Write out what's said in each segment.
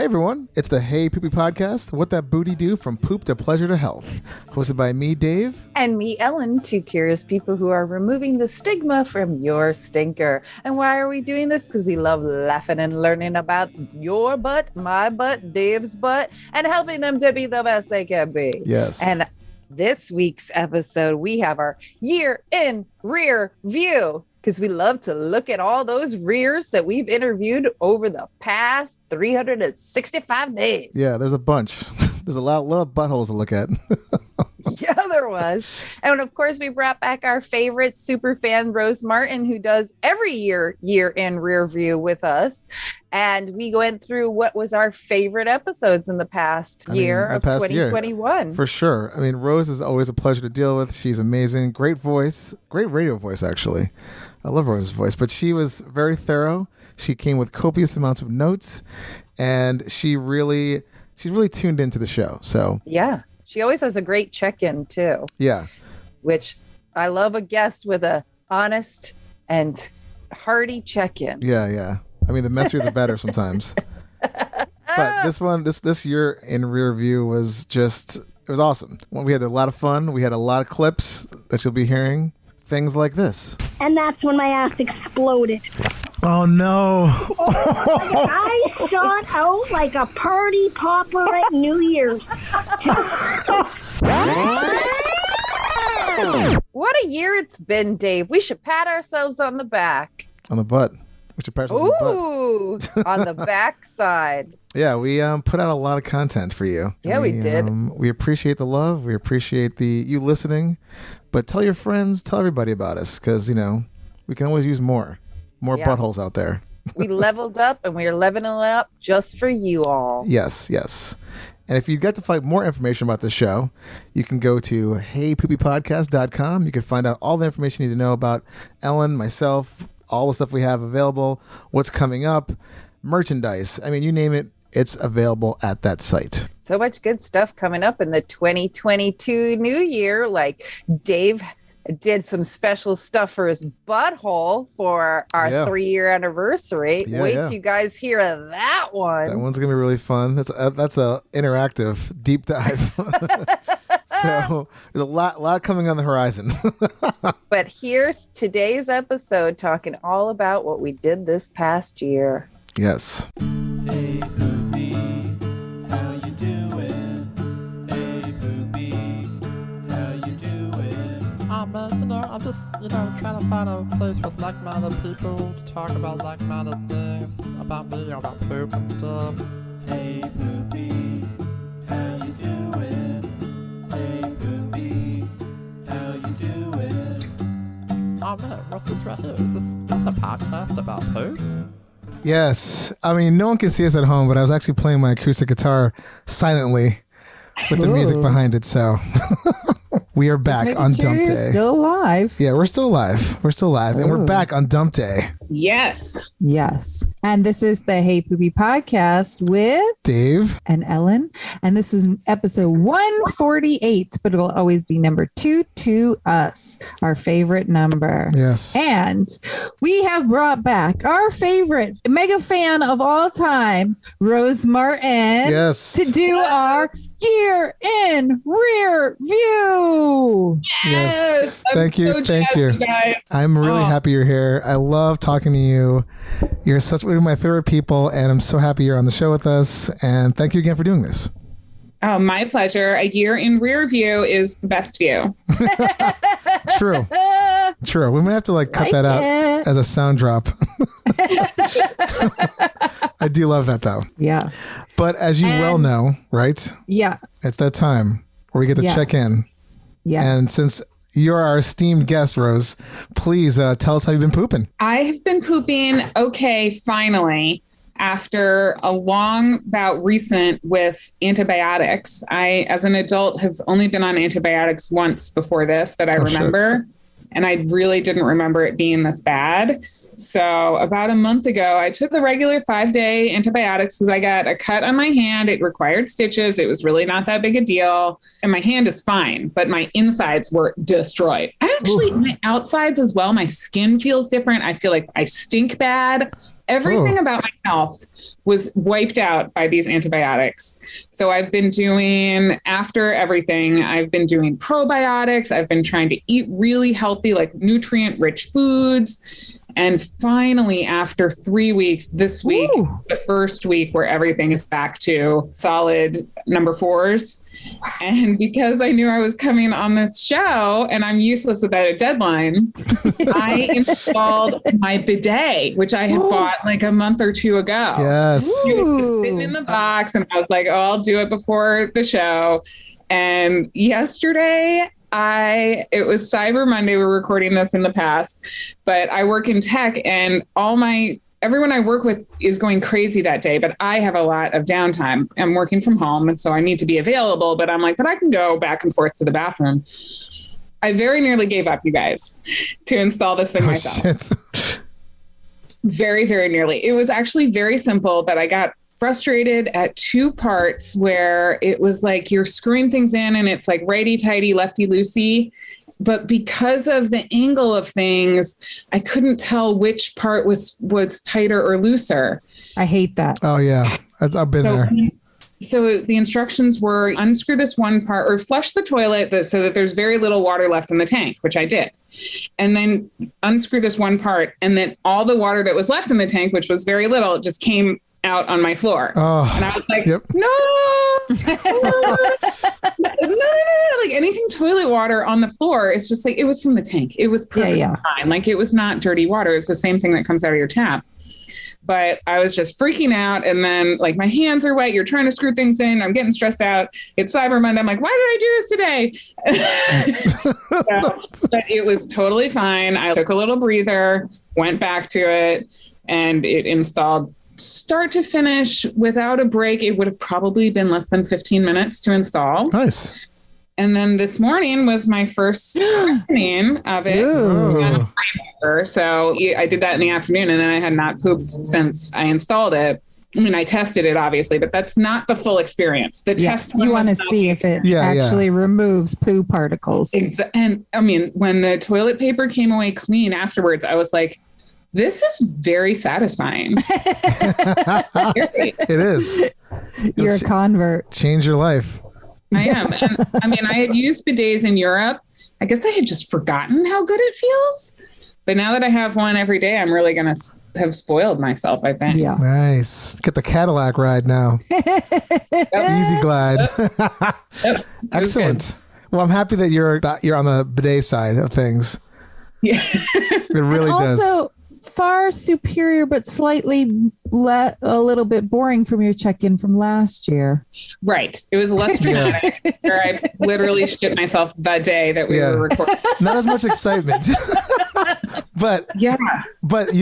Hey everyone, it's the Hey Poopy Podcast, What That Booty Do from Poop to Pleasure to Health. Hosted by me, Dave. And me, Ellen, two curious people who are removing the stigma from your stinker. And why are we doing this? Because we love laughing and learning about your butt, my butt, Dave's butt, and helping them to be the best they can be. Yes. And this week's episode, we have our year in rear view, because we love to look at all those rears that we've interviewed over the past 365 days. Yeah, there's a bunch. There's a lot of buttholes to look at. Yeah, there was. And of course, we brought back our favorite super fan, Rose Martin, who does every year in rear view with us. And we went through what was our favorite episodes in the past year of 2021. Year, for sure. I mean, Rose is always a pleasure to deal with. She's amazing. Great voice. Great radio voice, actually. I love Rose's voice, but she was very thorough. She came with copious amounts of notes, and she's really tuned into the show. So yeah, she always has a great check-in too. Yeah, which I love a guest with a honest and hearty check-in. Yeah. I mean, the messier the better sometimes. But this year in rear view was it was awesome. We had a lot of fun. We had a lot of clips that you'll be hearing. Things like this. And that's when my ass exploded. Oh no. I shot out like a party popper at New Year's. What a year it's been, Dave. We should pat ourselves on the back. On the butt. We should pat ourselves on the butt. On the back side. Yeah, we put out a lot of content for you. Yeah, we did. We appreciate the love. We appreciate you listening. But tell your friends, tell everybody about us, because, we can always use more buttholes out there. We leveled up, and we are leveling up just for you all. Yes. And if you'd like to find more information about this show, you can go to heypoopypodcast.com. You can find out all the information you need to know about Ellen, myself, all the stuff we have available, what's coming up, merchandise. I mean, you name it, it's available at that site. So much good stuff coming up in the 2022 new year. Like Dave did some special stuff for his butthole for our 3-year anniversary. Wait till you guys hear that one. That one's gonna be really fun. That's a interactive deep dive. So there's a lot coming on the horizon. But here's today's episode talking all about what we did this past year. Yes. Hey Poopy, how you doing? Hey Poopy, how you doing? I'm just, trying to find a place with like-minded people to talk about like-minded things about me, about poop and stuff. Hey Poopy, how you doing? Hey Poopy, how you doing? Oh man, what's this right here? Is this a podcast about poop? Yes. I mean, no one can see us at home, but I was actually playing my acoustic guitar silently with the music behind it. So we are back on Dump Day. Still alive. Yeah, we're still alive. And we're back on Dump Day. Yes. And this is the Hey Poopy Podcast with Dave and Ellen. And this is episode 148, but it'll always be number 2 to us, our favorite number. Yes. And we have brought back our favorite mega fan of all time, Rose Martin, to do our year in rear view. Yes. Thank you. Guys. I'm really happy you're here. I love talking to you. You're such one of my favorite people, and I'm so happy you're on the show with us. And thank you again for doing this. Oh, my pleasure. A year in rear view is the best view. True. We might have to cut that out as a sound drop. I do love that though. Yeah. But as you well know, right? Yeah. It's that time where we get to check in. Yeah. And since you're our esteemed guest, Rose, please tell us how you've been pooping. I have been pooping okay, finally. After a long bout recent with antibiotics. I, as an adult, have only been on antibiotics once before this that I remember. Shit. And I really didn't remember it being this bad. So about a month ago, I took the regular 5-day antibiotics because I got a cut on my hand. It required stitches. It was really not that big a deal. And my hand is fine, but my insides were destroyed. My outsides as well. My skin feels different. I feel like I stink bad. Everything about my health was wiped out by these antibiotics. So I've been doing, after everything, I've been doing probiotics. I've been trying to eat really healthy, like nutrient-rich foods. And finally, after 3 weeks, this week, the first week where everything is back to solid number 4s. And because I knew I was coming on this show and I'm useless without a deadline, I installed my bidet, which I had bought like a month or 2 ago. Yes. It was sitting in the box and I was like, oh, I'll do it before the show. And yesterday, it was Cyber Monday. We're recording this in the past, but I work in tech and everyone I work with is going crazy that day, but I have a lot of downtime. I'm working from home, and so I need to be available, but I'm like, but I can go back and forth to the bathroom. I very nearly gave up, you guys, to install this thing myself. Shit. Very, very nearly. It was actually very simple, but I got frustrated at 2 parts where it was like you're screwing things in and it's like righty-tighty, lefty-loosey. But because of the angle of things, I couldn't tell which part was tighter or looser. I hate that. Oh, yeah. I've been there. So the instructions were unscrew this one part or flush the toilet so that there's very little water left in the tank, which I did. And then unscrew this one part. And then all the water that was left in the tank, which was very little, just came out on my floor. Oh, and I was like, yep. no, like anything toilet water on the floor. It's just like, it was from the tank. It was perfectly fine. Like it was not dirty water. It's the same thing that comes out of your tap. But I was just freaking out. And then like my hands are wet. You're trying to screw things in. I'm getting stressed out. It's Cyber Monday. I'm like, why did I do this today? But it was totally fine. I took a little breather, went back to it, and it installed start to finish without a break. It would have probably been less than 15 minutes to install. Nice. And then this morning was my first listening of it. So I did that in the afternoon, and then I had not pooped since I installed it. I mean, I tested it obviously, but that's not the full experience. The test you want to see if it actually removes poo particles. And I mean, when the toilet paper came away clean afterwards, I was like, this is very satisfying. It is. You're a convert. Change your life. I am. And, I mean, I had used bidets in Europe. I guess I had just forgotten how good it feels. But now that I have one every day, I'm really going to have spoiled myself, I think. Yeah. Nice. Get the Cadillac ride now. Easy glide. Yep. Excellent. Well, I'm happy that you're on the bidet side of things. Yeah. It really does. Also, far superior, but slightly a little bit boring from your check-in from last year. Right. It was less dramatic. Where I literally shit myself the day that we were recording. Not as much excitement. But you have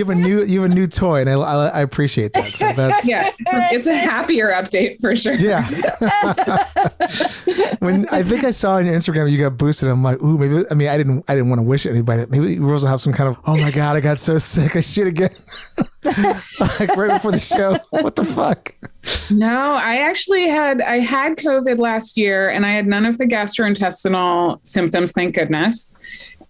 a new toy, and I appreciate that. So that's it's a happier update for sure. Yeah. When I think I saw on your Instagram you got boosted, I'm like, ooh, maybe. I mean, I didn't want to wish anybody. Maybe Rose will have some kind of, oh my god, I got so sick, I shit again. Like right before the show. What the fuck? No, I had COVID last year, and I had none of the gastrointestinal symptoms, thank goodness.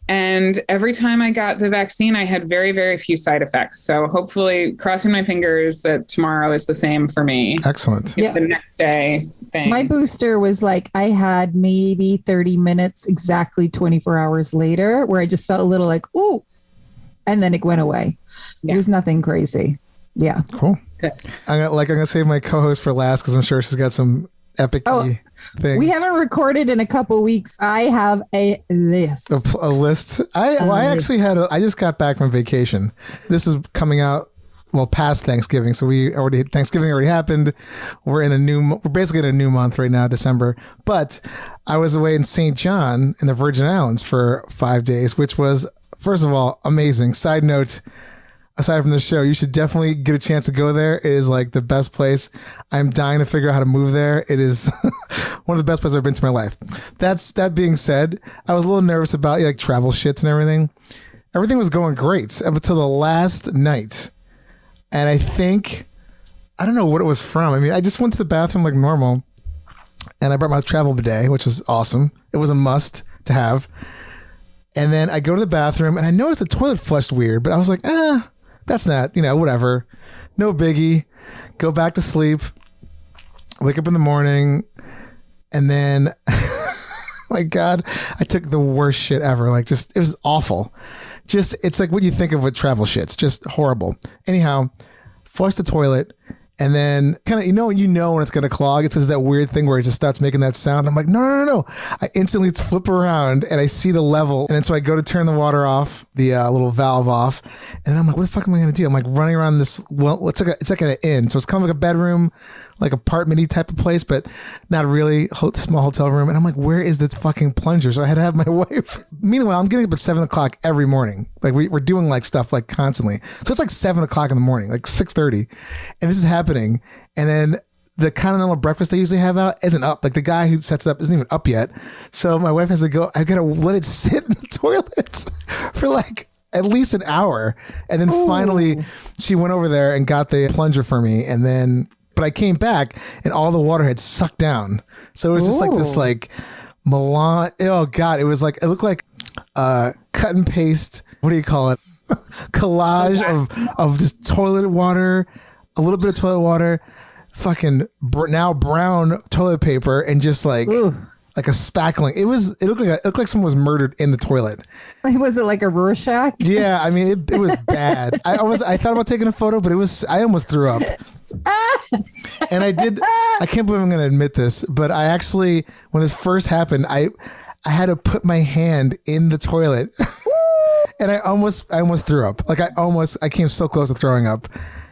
And every time I got the vaccine, I had very, very few side effects. So hopefully, crossing my fingers that tomorrow is the same for me. Excellent. It's the next day thing. My booster was like, I had maybe 30 minutes, exactly 24 hours later, where I just felt a little like, ooh, and then it went away. It was nothing crazy. Yeah. Cool. Good. I'm gonna save my co-host for last because I'm sure she's got some epic thing. We haven't recorded in a couple weeks. I have a list. A list. I just got back from vacation. This is coming out past Thanksgiving. So Thanksgiving already happened. We're basically in a new month right now, December. But I was away in St. John in the Virgin Islands for 5 days, which was, first of all, amazing. Side note, aside from the show, you should definitely get a chance to go there. It is like the best place. I'm dying to figure out how to move there. It is one of the best places I've been to in my life. That being said, I was a little nervous about like travel shits and everything. Everything was going great up until the last night. And I don't know what it was from. I mean, I just went to the bathroom like normal, and I brought my travel bidet, which was awesome. It was a must to have. And then I go to the bathroom and I noticed the toilet flushed weird, but I was like, that's not, whatever. No biggie. Go back to sleep. Wake up in the morning. And then, my God, I took the worst shit ever. Like, it was awful. It's like what you think of with travel shits. Just horrible. Anyhow, flush the toilet. And then kind of, when it's going to clog, it says that weird thing where it just starts making that sound. I'm like, no. I instantly flip around and I see the level. And then so I go to turn the water off, the little valve off. And then I'm like, what the fuck am I going to do? I'm like running around this, it's like an inn. So it's kind of like a bedroom, like apartment-y type of place, but not really small hotel room. And I'm like, where is this fucking plunger? So I had to have my wife. Meanwhile, I'm getting up at 7 o'clock every morning. Like we're doing like stuff like constantly. So it's like 7 o'clock in the morning, like 6:30. And this is happening. And then the continental breakfast they usually have out isn't up. Like the guy who sets it up isn't even up yet. So my wife has to go, I gotta let it sit in the toilet for like at least an hour. And then finally she went over there and got the plunger for me. And then, but I came back and all the water had sucked down. So it was just like this like melange. Oh God. It looked like cut and paste. What do you call it? Collage of just toilet water, a little bit of toilet water, fucking now brown toilet paper, and just like a spackling. It looked like someone was murdered in the toilet. Was it like a Rorschach? Yeah, I mean it was bad. I thought about taking a photo, but I almost threw up. And I can't believe I'm going to admit this, but I actually, when this first happened, I had to put my hand in the toilet and I almost threw up. Like I came so close to throwing up.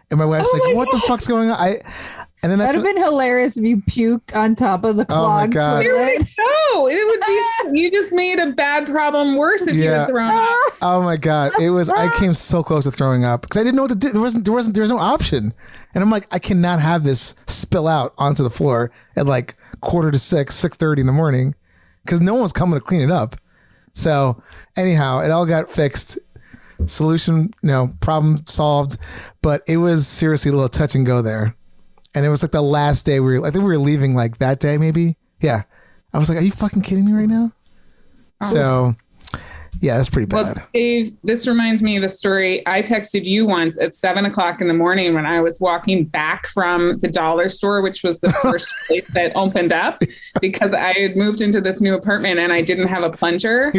And my wife's like, what the fuck's going on? And then that'd have been hilarious if you puked on top of the clogged toilet. No, it would be. You just made a bad problem worse if you had thrown up. Oh my God, it was. I came so close to throwing up because I didn't know what to do. There was no option. And I'm like, I cannot have this spill out onto the floor at like 5:45, 6:30 in the morning, because no one's coming to clean it up. So anyhow, it all got fixed. Solution, problem solved, but it was seriously a little touch and go there. And it was like the last day I think we were leaving like that day, maybe. Yeah. I was like, are you fucking kidding me right now? So yeah, that's pretty bad. Well, Dave, this reminds me of a story. I texted you once at 7 o'clock in the morning when I was walking back from the dollar store, which was the first place that opened up, because I had moved into this new apartment and I didn't have a plunger.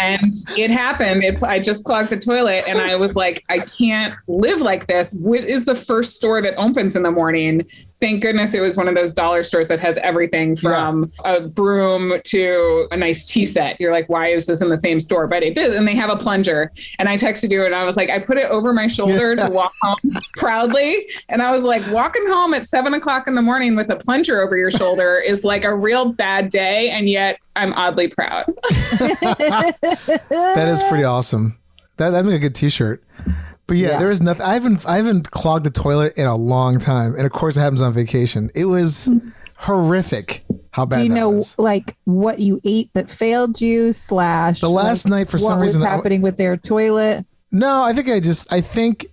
And it happened. I just clogged the toilet and I was like, I can't live like this. What is the first store that opens in the morning? Thank goodness it was one of those dollar stores that has everything from a broom to a nice tea set. You're like, why is this in the same store? But it did. And they have a plunger. And I texted you and I was like, I put it over my shoulder to walk home proudly. And I was like, walking home at 7 o'clock in the morning with a plunger over your shoulder is like a real bad day. And yet I'm oddly proud. That is pretty awesome. That'd make a good t-shirt. But yeah, there was nothing. I haven't clogged the toilet in a long time, and of course, it happens on vacation. It was horrific. How bad? Do you know like what you ate that failed you? / the last night for some reason what was happening with their toilet? No, I think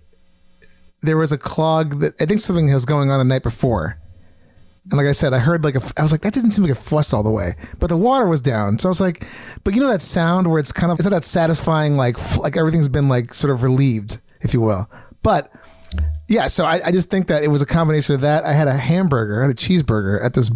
there was a clog I think something was going on the night before, and like I said, I heard I was like, that didn't seem like it flushed all the way, but the water was down. So I was like, but that sound where it's not that satisfying, like everything's been like sort of relieved, if you will. But yeah, so I just think that it was a combination of that. I had a cheeseburger at this.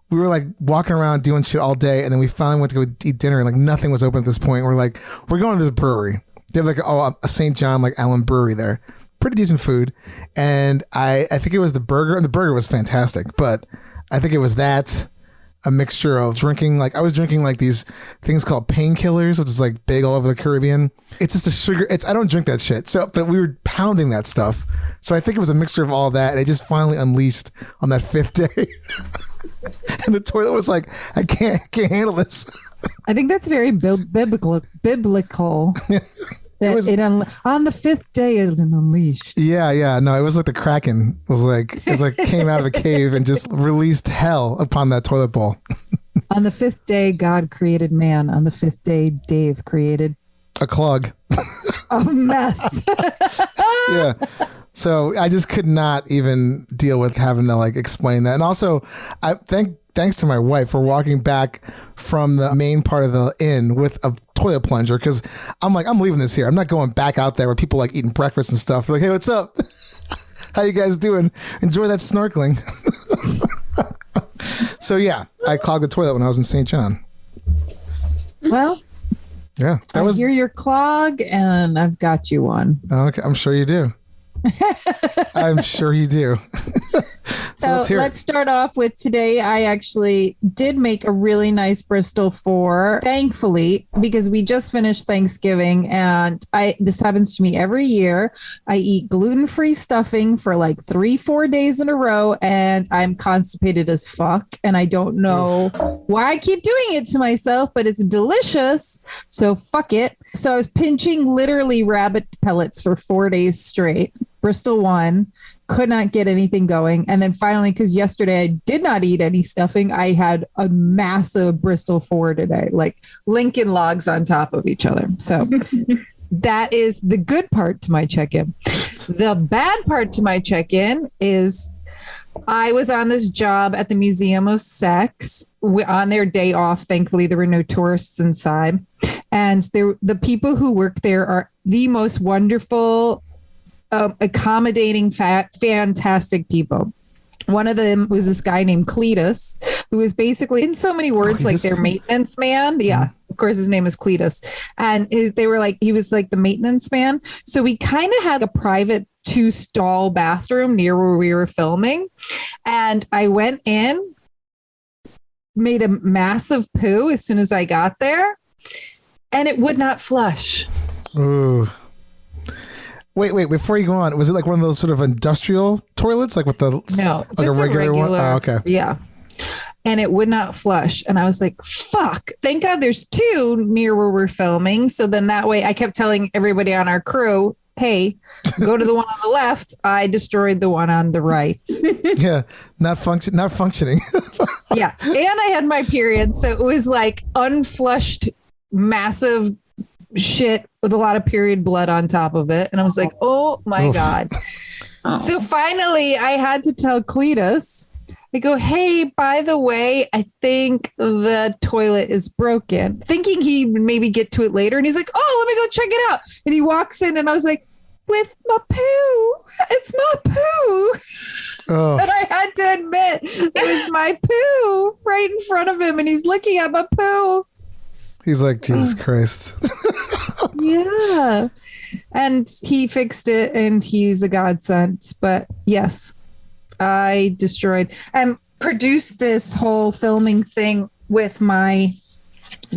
We were like walking around doing shit all day, and then we finally went to go eat dinner, and like nothing was open at this point. We're like, we're going to this brewery. They have like a St. John like Allen brewery there. Pretty decent food. And I think it was the burger, and the burger was fantastic, but I think it was a mixture of drinking, like I was drinking like these things called painkillers, which is like big all over the Caribbean. It's just a sugar. I don't drink that shit. So, but we were pounding that stuff. So I think it was a mixture of all that. And it just finally unleashed on that 5th day. And the toilet was like, I can't handle this. I think that's very biblical. On the 5th day it unleashed. Yeah. No, it was like the Kraken came out of the cave and just released hell upon that toilet bowl. On the 5th day, God created man. On the 5th day, Dave created a clog. A mess. Yeah. So I just could not even deal with having to like explain that. And also, thanks to my wife for walking back from the main part of the inn with a toilet plunger because I'm like, I'm leaving this here. I'm not going back out there where people like eating breakfast and stuff. They're like, hey, what's up? How you guys doing? Enjoy that snorkeling. So yeah, I clogged the toilet when I was in St. John. Well, yeah, I hear your clog, and I've got you one. Okay, I'm sure you do. I'm sure you do. So let's start off with today. I actually did make a really nice Bristol 4, thankfully, because we just finished Thanksgiving, and this happens to me every year. I eat gluten-free stuffing for like 3-4 days in a row, and I'm constipated as fuck, and I don't know why I keep doing it to myself, but it's delicious, so fuck it. So I was pinching literally rabbit pellets for 4 days straight. Bristol 1, could not get anything going. And then finally, because yesterday I did not eat any stuffing, I had a massive Bristol 4 today, like Lincoln logs on top of each other. So that is the good part to my check-in. The bad part to my check-in is I was on this job at the Museum of Sex on their day off. Thankfully, there were no tourists inside. And the people who work there are the most wonderful, accommodating, fantastic people. One of them was this guy named Cletus, who is basically, in so many words, like their maintenance man. Yeah, of course, his name is Cletus. And they were like, he was like the maintenance man. So we kind of had a private 2-stall bathroom near where we were filming. And I went in, made a massive poo as soon as I got there, and it would not flush. Ooh. Wait, before you go on, was it like one of those sort of industrial toilets, like with the no, like a regular one? Oh, okay. Yeah. And it would not flush. And I was like, fuck, thank God there's 2 near where we're filming. So then that way I kept telling everybody on our crew, hey, go to the one on the left. I destroyed the one on the right. Yeah, not functioning. Yeah. And I had my period. So it was like unflushed, massive shit with a lot of period blood on top of it. And I was like, oh my God. So finally I had to tell Cletus, I go, hey, by the way, I think the toilet is broken, thinking he'd maybe get to it later. And he's like, oh, let me go check it out. And he walks in and I was like, with my poo, it's my poo. Oh. And I had to admit it was my poo right in front of him. And he's looking at my poo. He's like, Jesus Christ. Yeah. And he fixed it and he's a godsend. But yes, I destroyed and produced this whole filming thing with my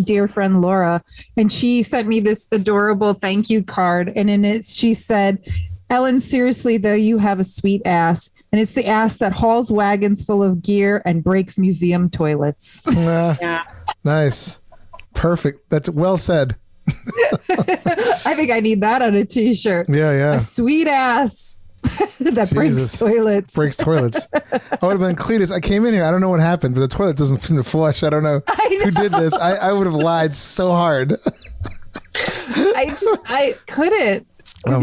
dear friend Laura. And she sent me this adorable thank you card. And in it, she said, Ellen, seriously, though, you have a sweet ass. And it's the ass that hauls wagons full of gear and breaks museum toilets. Yeah. Nice. Perfect. That's well said. I think I need that on a t-shirt. Yeah. A sweet ass that breaks toilets. Breaks toilets. I would have been Cletus. I came in here. I don't know what happened, but the toilet doesn't seem to flush. I don't know who did this. I would have lied so hard. I couldn't. Because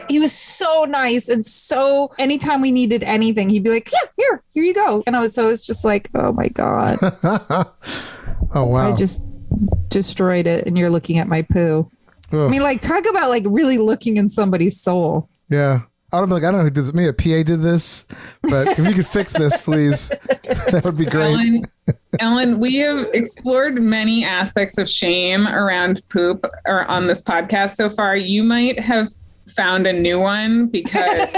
he was so nice, and so anytime we needed anything, he'd be like, yeah, here you go. And it's just like, oh my God. Oh wow. I just destroyed it, and you're looking at my poo. Ugh. I mean, like, talk about like really looking in somebody's soul. Yeah. I don't know who did this. Maybe a PA did this, but if you could fix this, please, that would be great. Ellen, we have explored many aspects of shame around poop or on this podcast so far. You might have found a new one because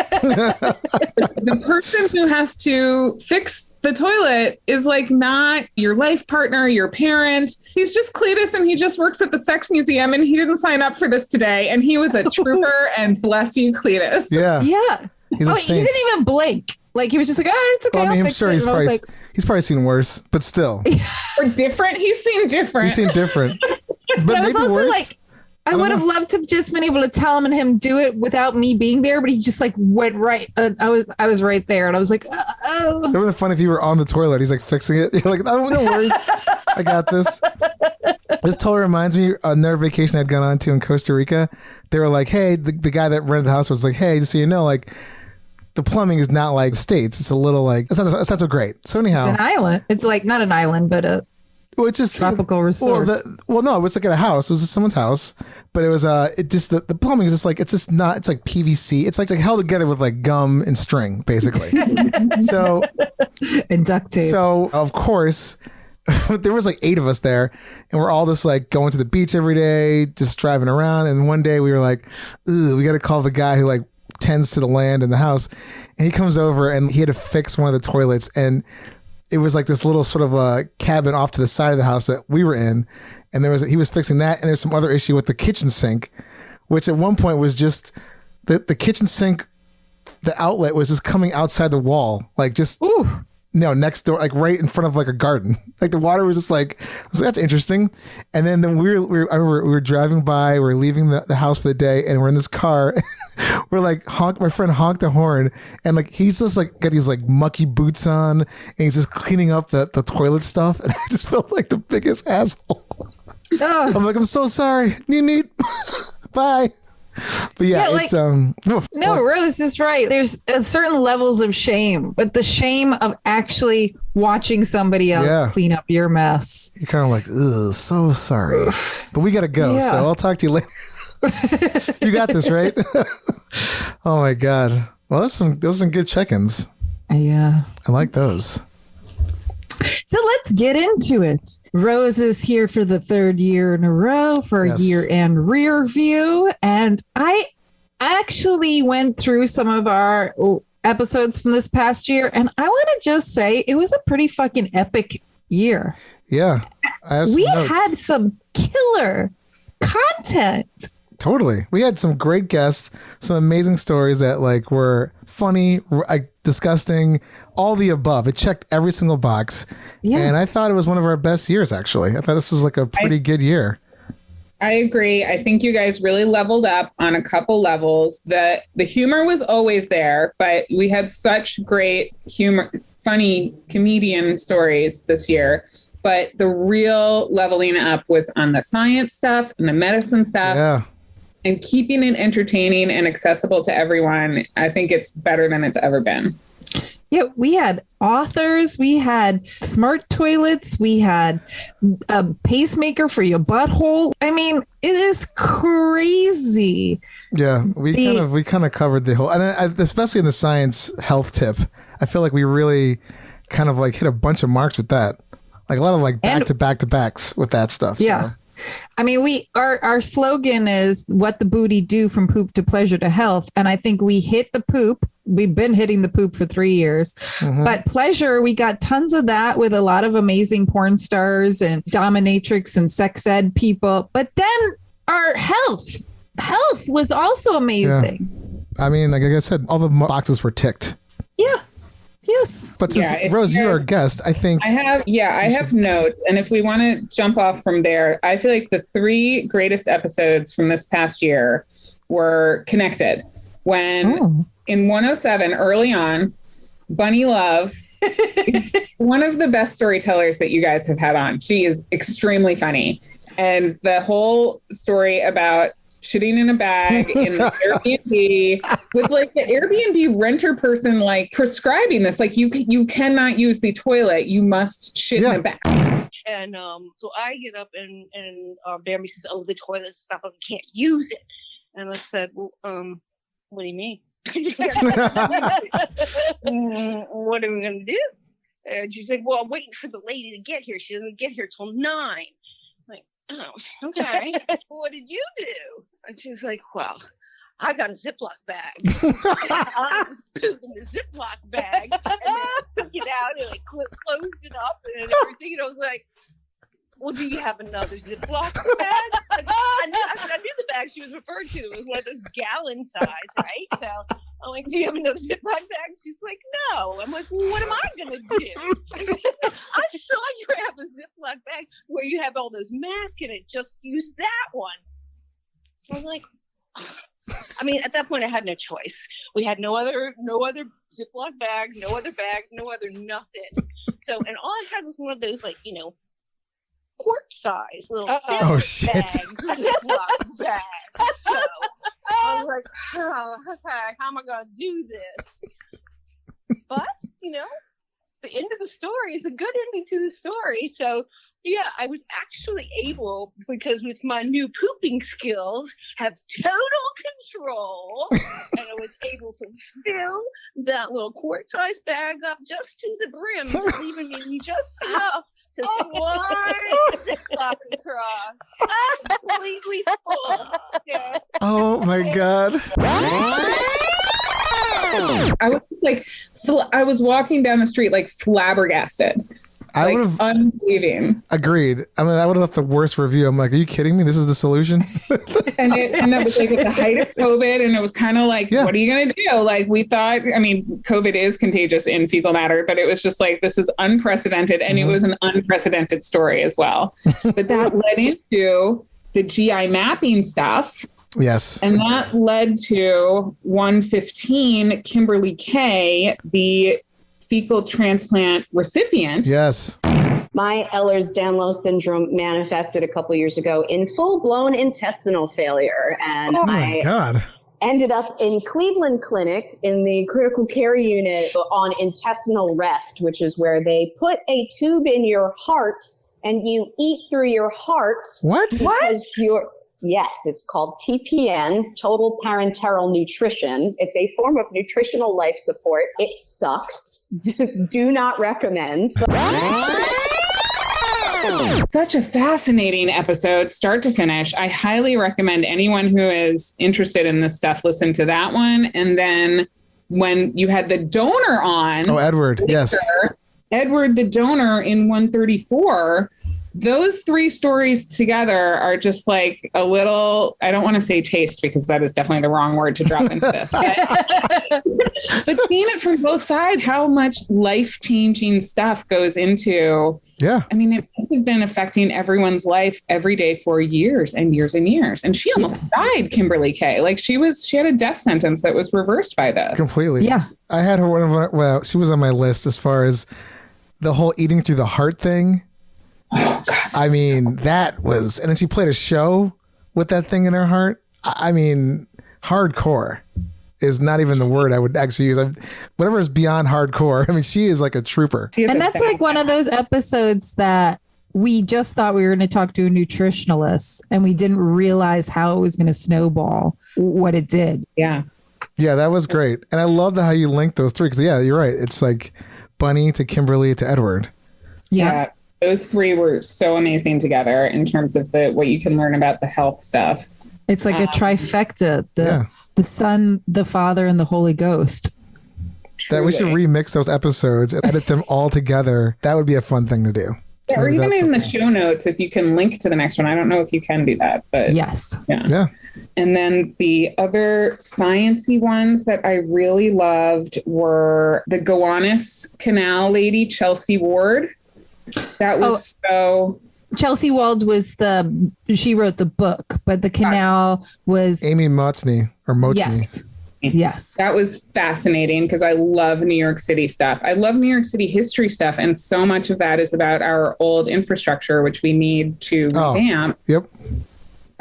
the person who has to fix the toilet is like not your life partner, your parent. He's just Cletus, and he just works at the sex museum, and he didn't sign up for this today. And he was a trooper, and bless you, Cletus. Yeah. He didn't even blink. Like, he was just like, oh, it's okay. Well, I mean, I'm sure he's probably seen worse, but still. Or different. He's seen different. But I was also worse. Like, I would have loved to just been able to tell him and him do it without me being there, but he just like went right. I was right there, and I was like, oh. It would have been fun if you were on the toilet. He's like fixing it. You're like, no worries. I got this. This totally reminds me of another vacation I'd gone on to in Costa Rica. They were like, hey, the guy that rented the house was like, hey, just so you know, like, the plumbing is not like States. It's a little like, it's not so great. So anyhow. It's an island. It's like not an island, but Well, it's just tropical resort. No, it was like at a house. It was at someone's house, but it was it just the plumbing is just like it's just not. It's like PVC. It's like held together with like gum and string, basically. So and duct tape. So of course, there was like 8 of us there, and we're all just like going to the beach every day, just driving around. And one day we were like, "Ooh, we got to call the guy who like tends to the land in the house," and he comes over and he had to fix one of the toilets and. It was like this little sort of a cabin off to the side of the house that we were in. And he was fixing that. And there's some other issue with the kitchen sink, which at one point was just the kitchen sink, the outlet was just coming outside the wall. Like just, Ooh. No, next door, like right in front of like a garden. Like the water was just like, so that's interesting. And then I remember we were driving by, we're leaving the house for the day and we're in this car. We're like my friend honked the horn and like he's just like got these like mucky boots on and he's just cleaning up the toilet stuff and I just felt like the biggest asshole. Oh. I'm like, I'm so sorry. Neat. Bye. But yeah, like, it's no, Rose is right. There's certain levels of shame, but the shame of actually watching somebody else clean up your mess. You're kind of like, ugh, so sorry. But we gotta go, so I'll talk to you later. You got this, right? Oh my god. Well, those are some good check-ins. Yeah. I like those. So let's get into it. Rose is here for the 3rd year in a row for a year-end rear view. And I actually went through some of our episodes from this past year. And I want to just say it was a pretty fucking epic year. Yeah. We had some killer content. Totally. We had some great guests, some amazing stories that like were funny, disgusting, all the above. It checked every single box. Yeah. And I thought it was one of our best years, actually. I thought this was like a pretty good year. I agree. I think you guys really leveled up on a couple levels. The humor was always there, but we had such great funny comedian stories this year. But the real leveling up was on the science stuff and the medicine stuff. Yeah. And keeping it entertaining and accessible to everyone. I think it's better than it's ever been. Yeah, we had authors, we had smart toilets, we had a pacemaker for your butthole. I mean, it is crazy. Yeah, we kind of covered the whole, and especially in the science health tip. I feel like we really kind of like hit a bunch of marks with that. Like a lot of like back to backs with that stuff. Yeah. So. I mean, our slogan is what the booty do from poop to pleasure to health. And I think we hit the poop. We've been hitting the poop for 3 years, but pleasure, we got tons of that with a lot of amazing porn stars and dominatrix and sex ed people. But then our health was also amazing. Yeah. I mean, like I said, all the boxes were ticked. Yeah. Yes. But since Rose, you're our guest, I think I have notes. And if we want to jump off from there, I feel like the 3 greatest episodes from this past year were connected. When in 107, early on, Bunny Love is one of the best storytellers that you guys have had on. She is extremely funny. And the whole story about shitting in a bag in the Airbnb with like the Airbnb renter person like prescribing this, like you cannot use the toilet, you must shit in a bag. And so I get up and Bambi says, "Oh, the toilet stuff, I can't use it." And I said, "Well, what do you mean? What are we gonna do?" And she said, "Well, I'm waiting for the lady to get here. She doesn't get here till 9." Like, oh, okay. What did you do? And she's like, "Well, I got a Ziploc bag. I put in the Ziploc bag and then I took it out and I closed it up and everything." And I was like, "Well, do you have another Ziploc bag?" I knew the bag she was referring to. It was one of those gallon size, right? So I'm like, "Do you have another Ziploc bag?" She's like, "No." I'm like, "Well, what am I going to do?" I saw you have a Ziploc bag where you have all those masks in it. Just use that one. I was like, I mean, at that point, I had no choice. We had no other Ziploc bag, no other nothing. So, and all I had was one of those, like, quart size little shit. Ziploc bag. So I was like, okay, how am I gonna do this? But the end of the story is a good ending to the story. So yeah, I was actually able, because with my new pooping skills, have total control, and I was able to fill that little quart-sized bag up just to the brim, leaving me just enough to slide the ziplock across, completely full. Yeah. Oh my God. I was just like, I was walking down the street like flabbergasted. I would have unbelieving. Agreed. I mean, I would have left the worst review. I'm like, are you kidding me? This is the solution? and that was like at the height of COVID, and it was kind of like, what are you going to do? Like, we thought, I mean, COVID is contagious in fecal matter, but it was just like, this is unprecedented, and it was an unprecedented story as well. But that led into the GI mapping stuff. Yes. And that led to 115, Kimberly K, the fecal transplant recipient. Yes. My Ehlers-Danlos syndrome manifested a couple years ago in full-blown intestinal failure. And my God. Ended up in Cleveland Clinic in the critical care unit on intestinal rest, which is where they put a tube in your heart and you eat through your heart. What? Because yes, it's called TPN, total parenteral nutrition. It's a form of nutritional life support. It sucks. Do not recommend. Such a fascinating episode, start to finish. I highly recommend anyone who is interested in this stuff listen to that one. And then when you had the donor on. Oh, Edward. Yes. Edward, the donor in 134. Those three stories together are just like a little, I don't want to say taste because that is definitely the wrong word to drop into this. But seeing it from both sides, how much life-changing stuff goes into. Yeah. I mean, it must have been affecting everyone's life every day for years and years and years. And she almost died, Kimberly K. Like she had a death sentence that was reversed by this. Completely. Yeah. I had her well, she was on my list as far as the whole eating through the heart thing. Oh, God. I mean, that was, and then she played a show with that thing in her heart. I mean, hardcore is not even the word I would actually use. Whatever is beyond hardcore. I mean, she is like a trooper. And that's like one of those episodes that we just thought we were going to talk to a nutritionalist and we didn't realize how it was going to snowball what it did. Yeah. Yeah, that was great. And I love how you linked those three. Because yeah, you're right. It's like Bunny to Kimberly to Edward. Yeah. Those three were so amazing together in terms of what you can learn about the health stuff. It's like a trifecta, the Son, the Father, and the Holy Ghost. That we should remix those episodes and edit them all together. That would be a fun thing to do. Yeah, So or even in the something. show notes, if you can link to the next one. I don't know if you can do that, but yes. Yeah. And then the other sciencey ones that I really loved were the Gowanus Canal lady, Chelsea Ward. That was Chelsea Wald was she wrote the book, but the canal was Amy Motzney or Motzney. Yes. Yes. That was fascinating because I love New York City stuff. I love New York City history stuff. And so much of that is about our old infrastructure, which we need to revamp. Yep.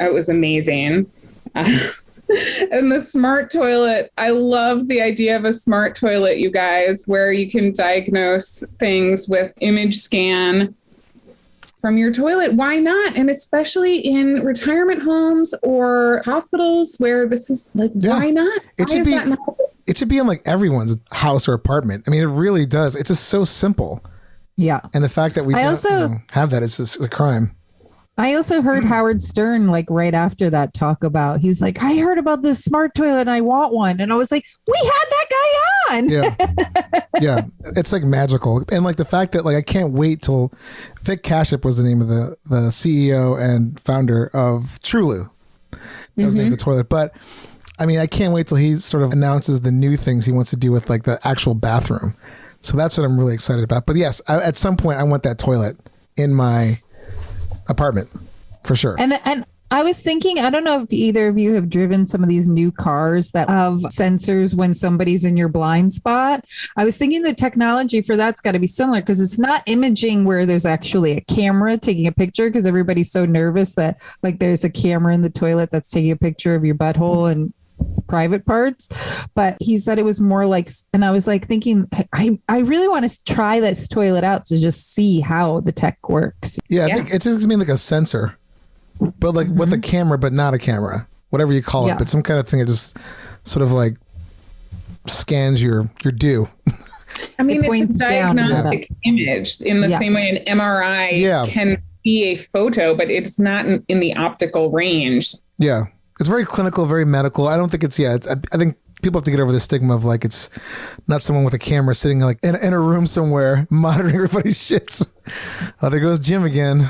It was amazing. And the smart toilet. I love the idea of a smart toilet, you guys, where you can diagnose things with image scan from your toilet. Why not? And especially in retirement homes or hospitals where this is like, why not? It should be in like everyone's house or apartment. I mean, it really does. It's just so simple. Yeah. And the fact that we don't have that is a crime. I also heard Howard Stern, like right after that, talk about, he was like, I heard about this smart toilet and I want one. And I was like, we had that guy on. Yeah. Yeah. It's like magical. And like the fact that like, I can't wait till Vic Kaship was the name of the CEO and founder of Trulu. That was the name of the toilet. But I mean, I can't wait till he sort of announces the new things he wants to do with like the actual bathroom. So that's what I'm really excited about. But yes, at some point I want that toilet in my apartment for sure. And I was thinking, I don't know if either of you have driven some of these new cars that have sensors when somebody's in your blind spot. I was thinking the technology for that's got to be similar because it's not imaging where there's actually a camera taking a picture because everybody's so nervous that like there's a camera in the toilet that's taking a picture of your butthole and private parts, but he said it was more like, and I was like thinking, I really want to try this toilet out to just see how the tech works. Yeah, I think it's just gonna be like a sensor, but like with a camera, but not a camera, whatever you call it, but some kind of thing that just sort of like scans your due. I mean, it's a diagnostic image in the same way an MRI can be a photo, but it's not in the optical range. Yeah. It's very clinical, very medical. I don't think it's, I think people have to get over the stigma of like, it's not someone with a camera sitting like in a room somewhere monitoring everybody's shits. Oh, there goes Jim again.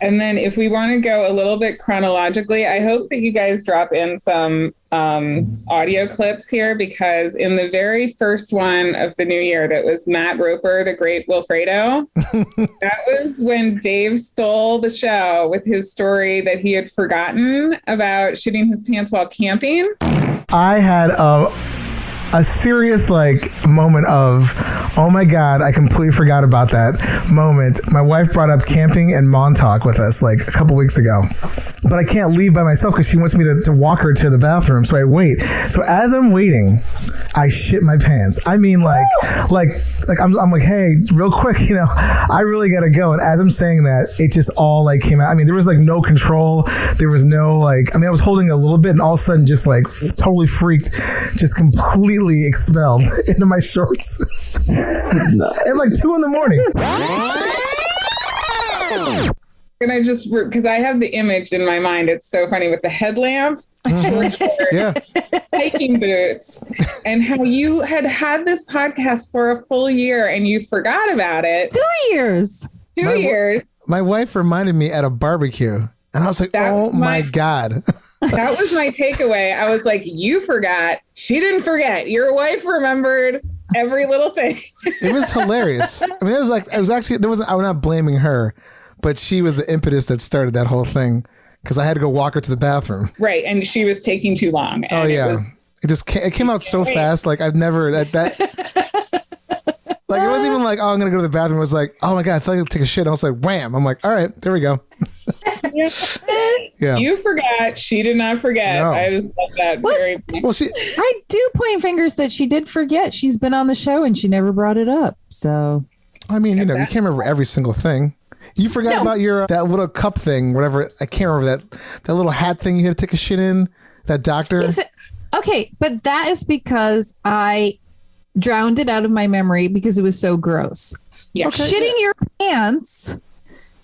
And then if we want to go a little bit chronologically, I hope that you guys drop in some audio clips here, because in the very first one of the new year, that was Matt Roper, the great Wilfredo. That was when Dave stole the show with his story that he had forgotten about shitting his pants while camping. I had a serious like moment of, oh my God, I completely forgot about that moment. My wife brought up camping in Montauk with us like a couple weeks ago, but I can't leave by myself because she wants me to walk her to the bathroom. So I wait. So as I'm waiting, I shit my pants. I mean, like I'm like, hey, real quick, I really got to go. And as I'm saying that, it just all like came out. I mean, there was like no control. There was no like, I was holding a little bit and all of a sudden just like totally freaked, just completely expelled into my shorts at like 2 a.m. And I just, because I have the image in my mind, it's so funny with the headlamp, hiking boots, and how you had this podcast for a full year and you forgot about it. 2 years. 2 years. My wife reminded me at a barbecue, and I was like, oh my God. That was my takeaway. I was like, you forgot. She didn't forget. Your wife remembered every little thing. It was hilarious. I mean, I'm not blaming her, but she was the impetus that started that whole thing, because I had to go walk her to the bathroom. Right. And she was taking too long. And it came out so fast. Like I've never like it wasn't even like, oh, I'm going to go to the bathroom. It was like, oh my God, I thought I could take a shit. And I was like, wham. I'm like, all right, there we go. Yeah. You forgot. She did not forget. No. I just love that. Very well. I do point fingers that she did forget. She's been on the show and she never brought it up. So, I mean, you can't remember every single thing. You forgot about your that little cup thing, whatever. I can't remember that little hat thing you had to take a shit in. That doctor. Okay, but that is because I drowned it out of my memory because it was so gross. Yeah. Okay. Shitting your pants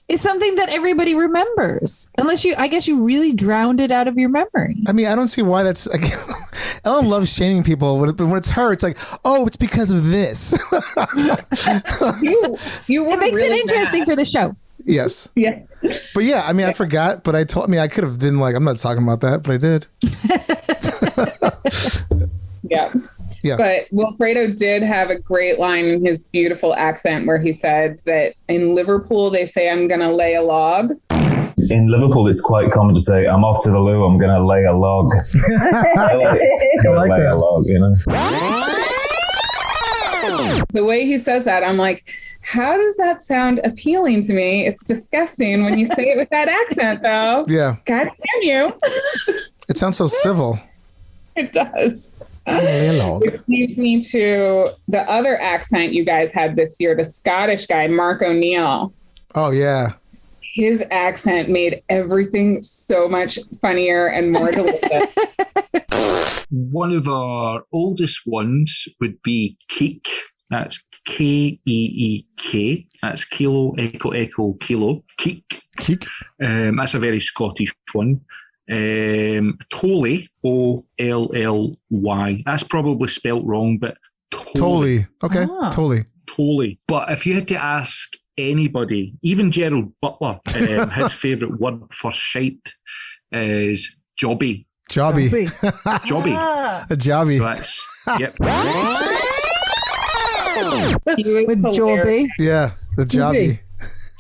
is something that everybody remembers, unless I guess you really drowned it out of your memory. I mean, I don't see why that's. Ellen loves shaming people. When it's her, it's like, oh, it's because of this. It makes it interesting for the show. Yes. Yeah. But yeah, I mean, I forgot, but I could have been like, I'm not talking about that, but I did. Yeah. Yeah. But Wilfredo did have a great line in his beautiful accent where he said that in Liverpool, they say, I'm going to lay a log. In Liverpool, it's quite common to say, I'm off to the loo, I'm going to lay a log. I like that. A log, The way he says that, I'm like, how does that sound appealing to me? It's disgusting when you say it with that accent, though. Yeah. God damn you. It sounds so civil. It does. Which leads me to the other accent you guys had this year, the Scottish guy, Mark O'Neill. Oh, yeah. His accent made everything so much funnier and more delicious. One of our oldest ones would be Keek. That's Keek. That's Kilo, Echo, Echo, Kilo. Keek. That's a very Scottish one. Tolly, Olly. That's probably spelt wrong, but Tolly. Okay, Tolly. But if you had to ask anybody, even Gerald Butler, his favourite word for shite is Jobby. Jobby. A Jobby. So that's, yep. With Jobby. Yeah, the Jobby.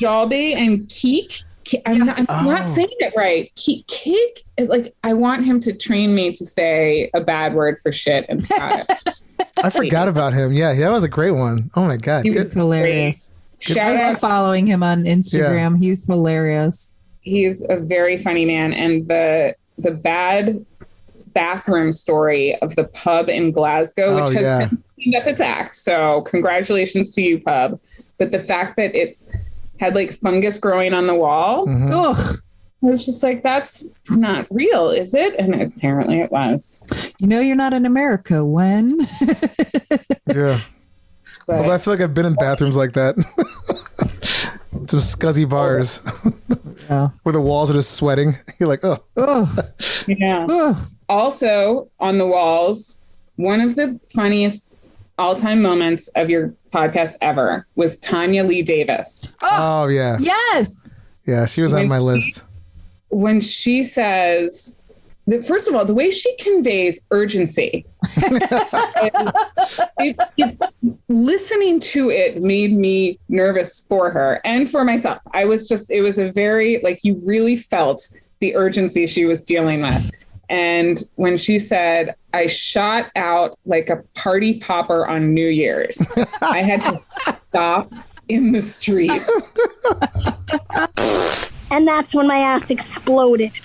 Jobby and Keek. I'm not saying it right. Keek is like, I want him to train me to say a bad word for shit in Scottish. I forgot about him. Yeah, that was a great one. Oh my God. He was hilarious. Shout out following him on Instagram. Yeah. He's hilarious. He's a very funny man. And the bad bathroom story of the pub in Glasgow, which has since cleaned up its act. So congratulations to you, pub. But the fact that it's had like fungus growing on the wall, ugh, I was just like, that's not real, is it? And apparently it was. You know, you're not in America when. Yeah. But, although I feel like I've been in bathrooms like that. Some scuzzy bars where the walls are just sweating. You're like, oh. Yeah. Also on the walls, one of the funniest all-time moments of your podcast ever was Tanya Lee Davis. Oh yeah. Yes. Yeah, she was on my list. When she says that, first of all, the way she conveys urgency, listening to it made me nervous for her and for myself. It was a very, like, you really felt the urgency she was dealing with. And when she said, I shot out like a party popper on New Year's, I had to stop in the street. And that's when my ass exploded.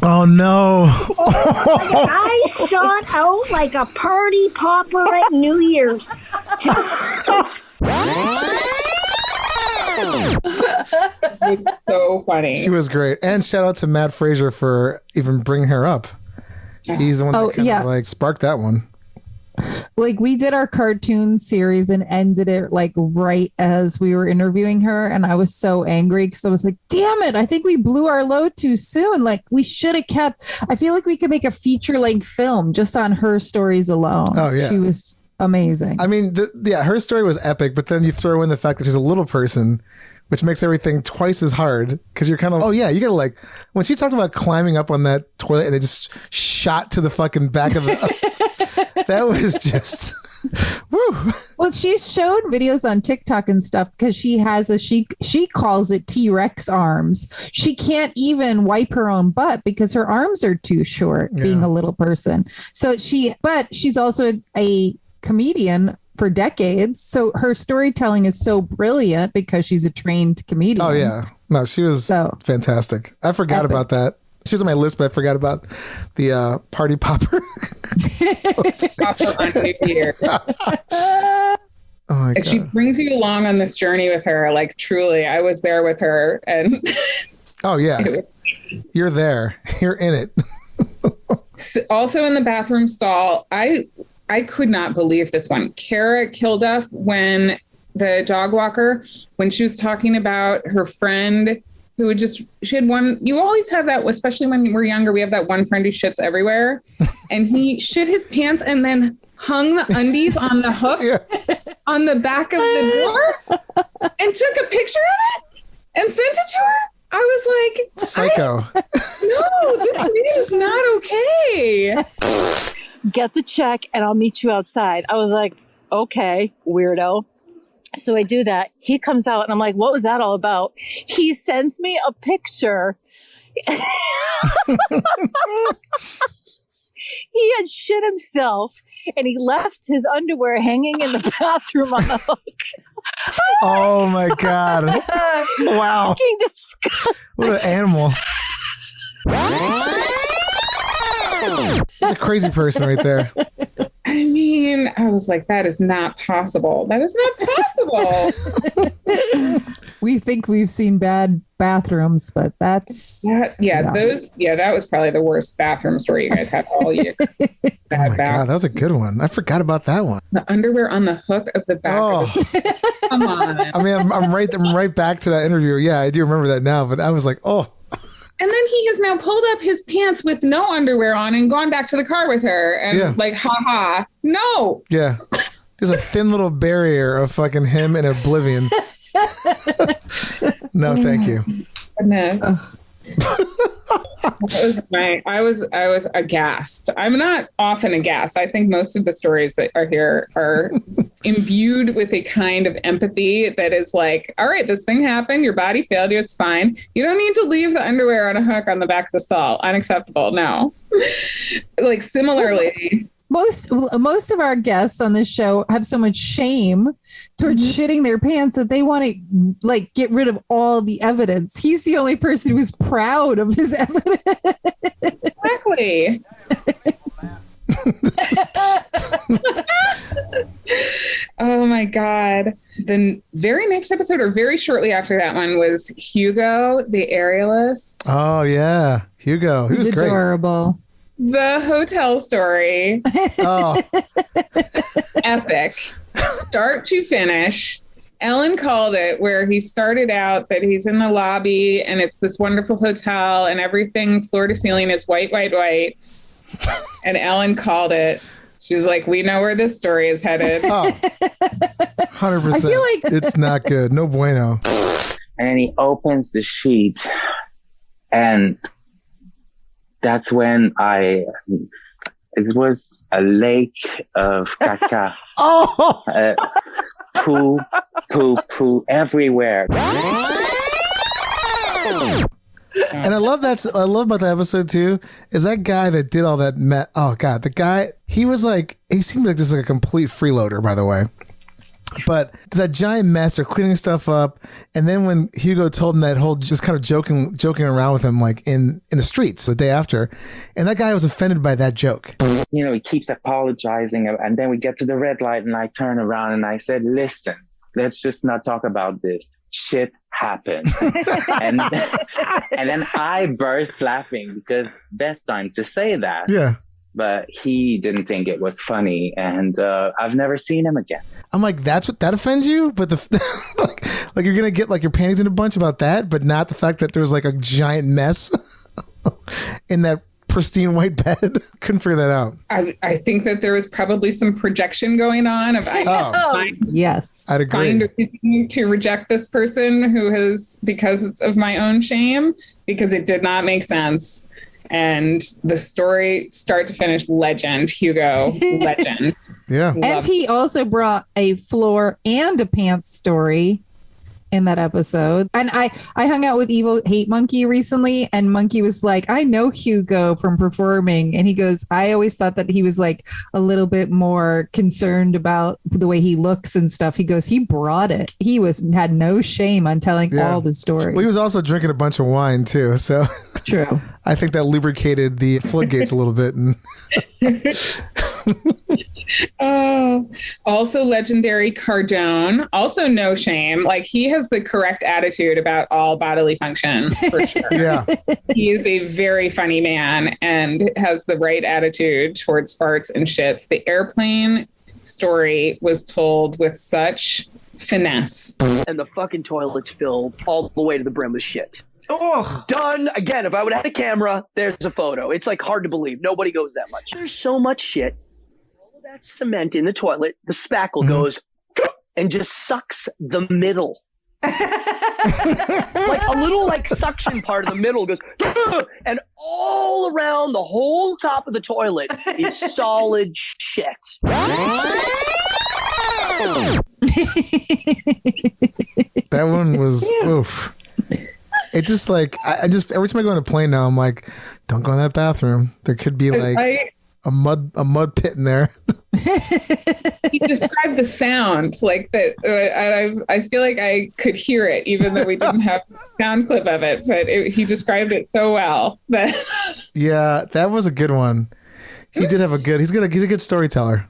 Oh no. I shot out like a party popper at New Year's. It's so funny. She was great. And shout out to Matt Fraser for even bringing her up. He's the one that kind of like sparked that one. Like, we did our cartoon series and ended it like right as we were interviewing her, and I was so angry because I was like, damn it, I think we blew our load too soon. Like, we should have kept. I feel like we could make a feature-length film just on her stories alone. Oh yeah, she was amazing. I mean, her story was epic, but then you throw in the fact that she's a little person, which makes everything twice as hard, because you're kind of, oh yeah, you gotta, like, when she talked about climbing up on that toilet and they just shot to the fucking back of the that was just woo. Well, she's showed videos on TikTok and stuff because she has she calls it T-Rex arms. She can't even wipe her own butt because her arms are too short, being a little person. So but she's also a comedian for decades, so her storytelling is so brilliant because she's a trained comedian. Oh yeah, no, she was fantastic. I forgot about that. She was on my list, but I forgot about the party popper. Popper on New Year. Oh my God. She brings you along on this journey with her. Like, truly, I was there with her, and oh yeah, you're there, you're in it. Also in the bathroom stall, I could not believe this one. Kara Kilduff, when the dog walker, when she was talking about her friend who would she had one, you always have that, especially when we're younger, we have that one friend who shits everywhere. And he shit his pants and then hung the undies on the hook on the back of the door and took a picture of it and sent it to her. I was like, psycho. No, this man is not okay. Get the check and I'll meet you outside. I was like, okay, weirdo. So I do that. He comes out and I'm like, what was that all about? He sends me a picture. He had shit himself and he left his underwear hanging in the bathroom on the hook. Oh my God. Wow. Fucking disgusting. What an animal. That's a crazy person right there. I mean, I was like, that is not possible. That is not possible. We think we've seen bad bathrooms, but that's that was probably the worst bathroom story you guys had all year. Oh my God, that was a good one. I forgot about that one. The underwear on the hook of the back. Come on. I mean, I'm right back to that interview. Yeah, I do remember that now, but I was like, oh. And then he has now pulled up his pants with no underwear on and gone back to the car with her. And like, haha, no. Yeah. There's a thin little barrier of fucking him in oblivion. No, thank you. Goodness. I was aghast. I'm not often aghast. I think most of the stories that are here are imbued with a kind of empathy that is like, all right, this thing happened. Your body failed you. It's fine. You don't need to leave the underwear on a hook on the back of the stall. Unacceptable. No. Like, similarly, most of our guests on this show have so much shame towards shitting their pants that they want to like get rid of all the evidence. He's the only person who's proud of his evidence. Exactly. Oh my God. The very next episode, or very shortly after that one, was Hugo the Aerialist. Oh, yeah. Hugo. He was adorable. The hotel story. Oh. Epic. Start to finish. Ellen called it, where he started out that he's in the lobby and it's this wonderful hotel and everything floor to ceiling is white, white, white. And Ellen called it. She was like, we know where this story is headed. Oh, 100%. I feel like it's not good. No bueno. And then he opens the sheet, and that's when it was a lake of caca. Oh! Poo everywhere. And I love about that episode too, is that guy that did all that oh God, the guy, he seemed like just like a complete freeloader, by the way. But it's that giant mess, they're cleaning stuff up, and then when Hugo told him that whole just kind of joking around with him like in the streets the day after, and that guy was offended by that joke. You know, he keeps apologizing, and then we get to the red light and I turn around and I said, listen, let's just not talk about this. Shit happened. and then I burst laughing because best time to say that. Yeah. But he didn't think it was funny, and I've never seen him again. I'm like, that offends you? But like you're gonna get like your panties in a bunch about that, but not the fact that there's like a giant mess in that pristine white bed. Couldn't figure that out. I think that there was probably some projection going on. Yes, I'd agree. To reject this person who has, because of my own shame, because it did not make sense. And the story, start to finish, legend. Hugo, legend. Yeah. And he also brought a floor and a pants story in that episode. And I hung out with Evil Hate Monkey recently, and Monkey was like, I know Hugo from performing. And he goes, I always thought that he was like a little bit more concerned about the way he looks and stuff. He goes, he brought it. He had no shame on telling all the stories. Well, he was also drinking a bunch of wine too. So true. I think that lubricated the floodgates a little bit. And also legendary Cardone, also no shame. Like, he has the correct attitude about all bodily functions, for sure. Yeah. He is a very funny man and has the right attitude towards farts and shits. The airplane story was told with such finesse. And the fucking toilet's filled all the way to the brim with shit. Oh, done. Again, if I would have had a camera, there's a photo. It's like hard to believe. Nobody goes that much. There's so much shit. All of that cement in the toilet, the spackle goes and just sucks the middle. Like a little like suction part of the middle goes, and all around the whole top of the toilet is solid shit. That one was oof. It just like I just every time I go on a plane now, I'm like, don't go in that bathroom. There could be like a mud pit in there. He described the sound like that. I feel like I could hear it, even though we didn't have a sound clip of it. But he described it so well that. Yeah, that was a good one. He did have a good. He's a good storyteller.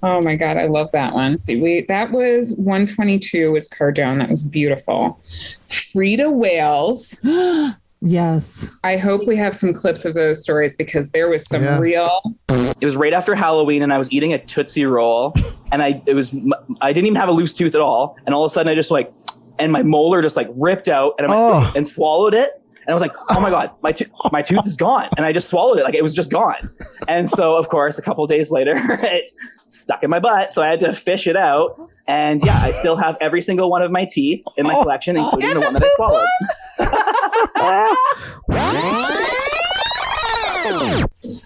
Oh my God, I love that one. That was 122 was Cardone. That was beautiful. Frida Wales. Yes. I hope we have some clips of those stories because there was some real. It was right after Halloween and I was eating a Tootsie Roll and I didn't even have a loose tooth at all. And all of a sudden I just and my molar just ripped out and and swallowed it. And I was like, oh my God, my tooth is gone. And I just swallowed it. Like it was just gone. And so, of course, a couple of days later, it stuck in my butt. So I had to fish it out. And yeah, I still have every single one of my teeth in my collection, including the one that I swallowed.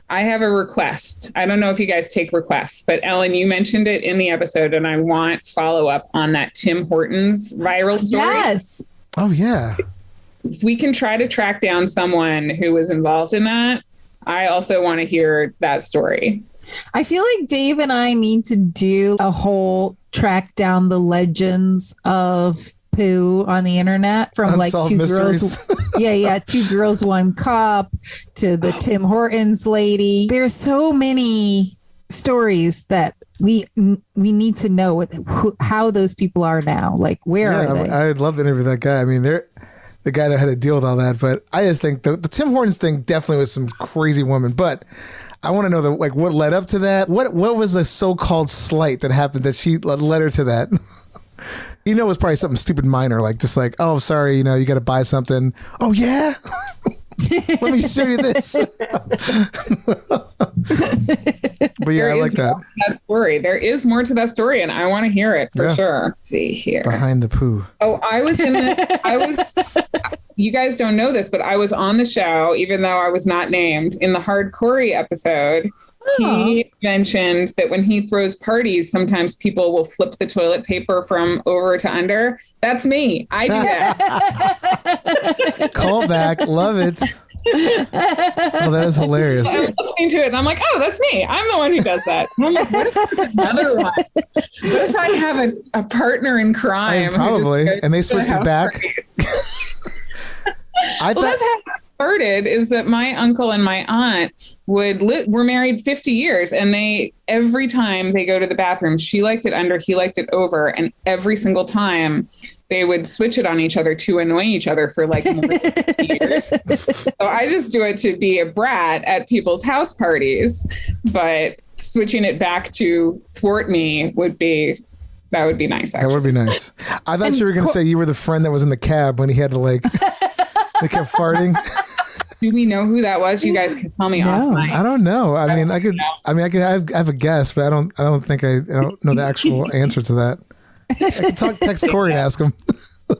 I have a request. I don't know if you guys take requests, but Ellen, you mentioned it in the episode and I want follow up on that Tim Hortons viral story. Yes. Oh, yeah. If we can try to track down someone who was involved in that, I also want to hear that story. I feel like Dave and I need to do a whole track down the legends of poo on the internet, from like Unsolved Two mysteries. Girls. Yeah. 2 Girls, 1 Cup to the Tim Hortons lady. There's so many stories that we need to know how those people are now. Like, where are they? I'd love to interview that guy. I mean, they're the guy that had to deal with all that. But I just think the Tim Hortons thing definitely was some crazy woman. But I want to know what led up to that. What was the so-called slight that happened that she led her to that? It was probably something stupid minor, like just like, oh, sorry, you got to buy something. Oh yeah. Let me show you this. But yeah, I like that. Story. There is more to that story, and I want to hear it for sure. Let's see here. Behind the poo. Oh, you guys don't know this, but I was on the show, even though I was not named, in the Hardcore episode. He mentioned that when he throws parties, sometimes people will flip the toilet paper from over to under. That's me. I do that. Call back. Love it. Oh, that is hilarious. I'm listening to it and I'm like, oh, that's me. I'm the one who does that. And I'm like, what if there's another one? What if I have a partner in crime? Probably. And they switched it back. That's how it started, is that my uncle and my aunt were married 50 years, and every time they go to the bathroom, she liked it under, he liked it over, and every single time they would switch it on each other to annoy each other for like more than 50 years. So I just do it to be a brat at people's house parties, but switching it back to thwart me would be nice. Actually. That would be nice. I thought you were going to say you were the friend that was in the cab when he had to like. They kept farting. Do we know who that was? You guys can tell me off mic. I don't know. I have a guess, but I don't know the actual answer to that. I can text Corey and ask him. But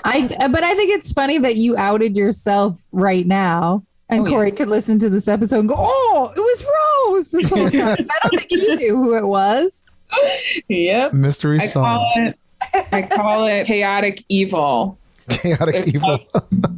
I think it's funny that you outed yourself right now, and Corey could listen to this episode and go, "Oh, it was Rose this whole time." I don't think you knew who it was. Yep. Mystery solved. I call it chaotic evil. Chaotic evil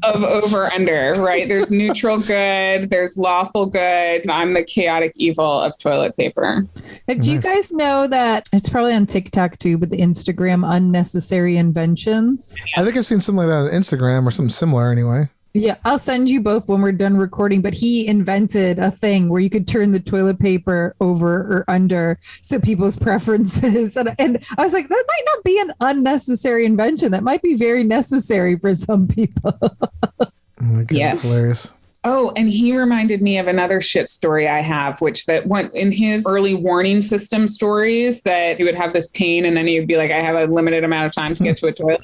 of over under, right? There's neutral good, there's lawful good. I'm the chaotic evil of toilet paper. But do you guys know that it's probably on TikTok too, but the Instagram unnecessary inventions? I think I've seen something like that on Instagram or something similar anyway. Yeah, I'll send you both when we're done recording. But he invented a thing where you could turn the toilet paper over or under, so people's preferences. And I was like, that might not be an unnecessary invention. That might be very necessary for some people. Oh my God, that's hilarious. Oh, and he reminded me of another shit story I have, which that went in his early warning system stories, that he would have this pain and then he would be like, I have a limited amount of time to get to a toilet.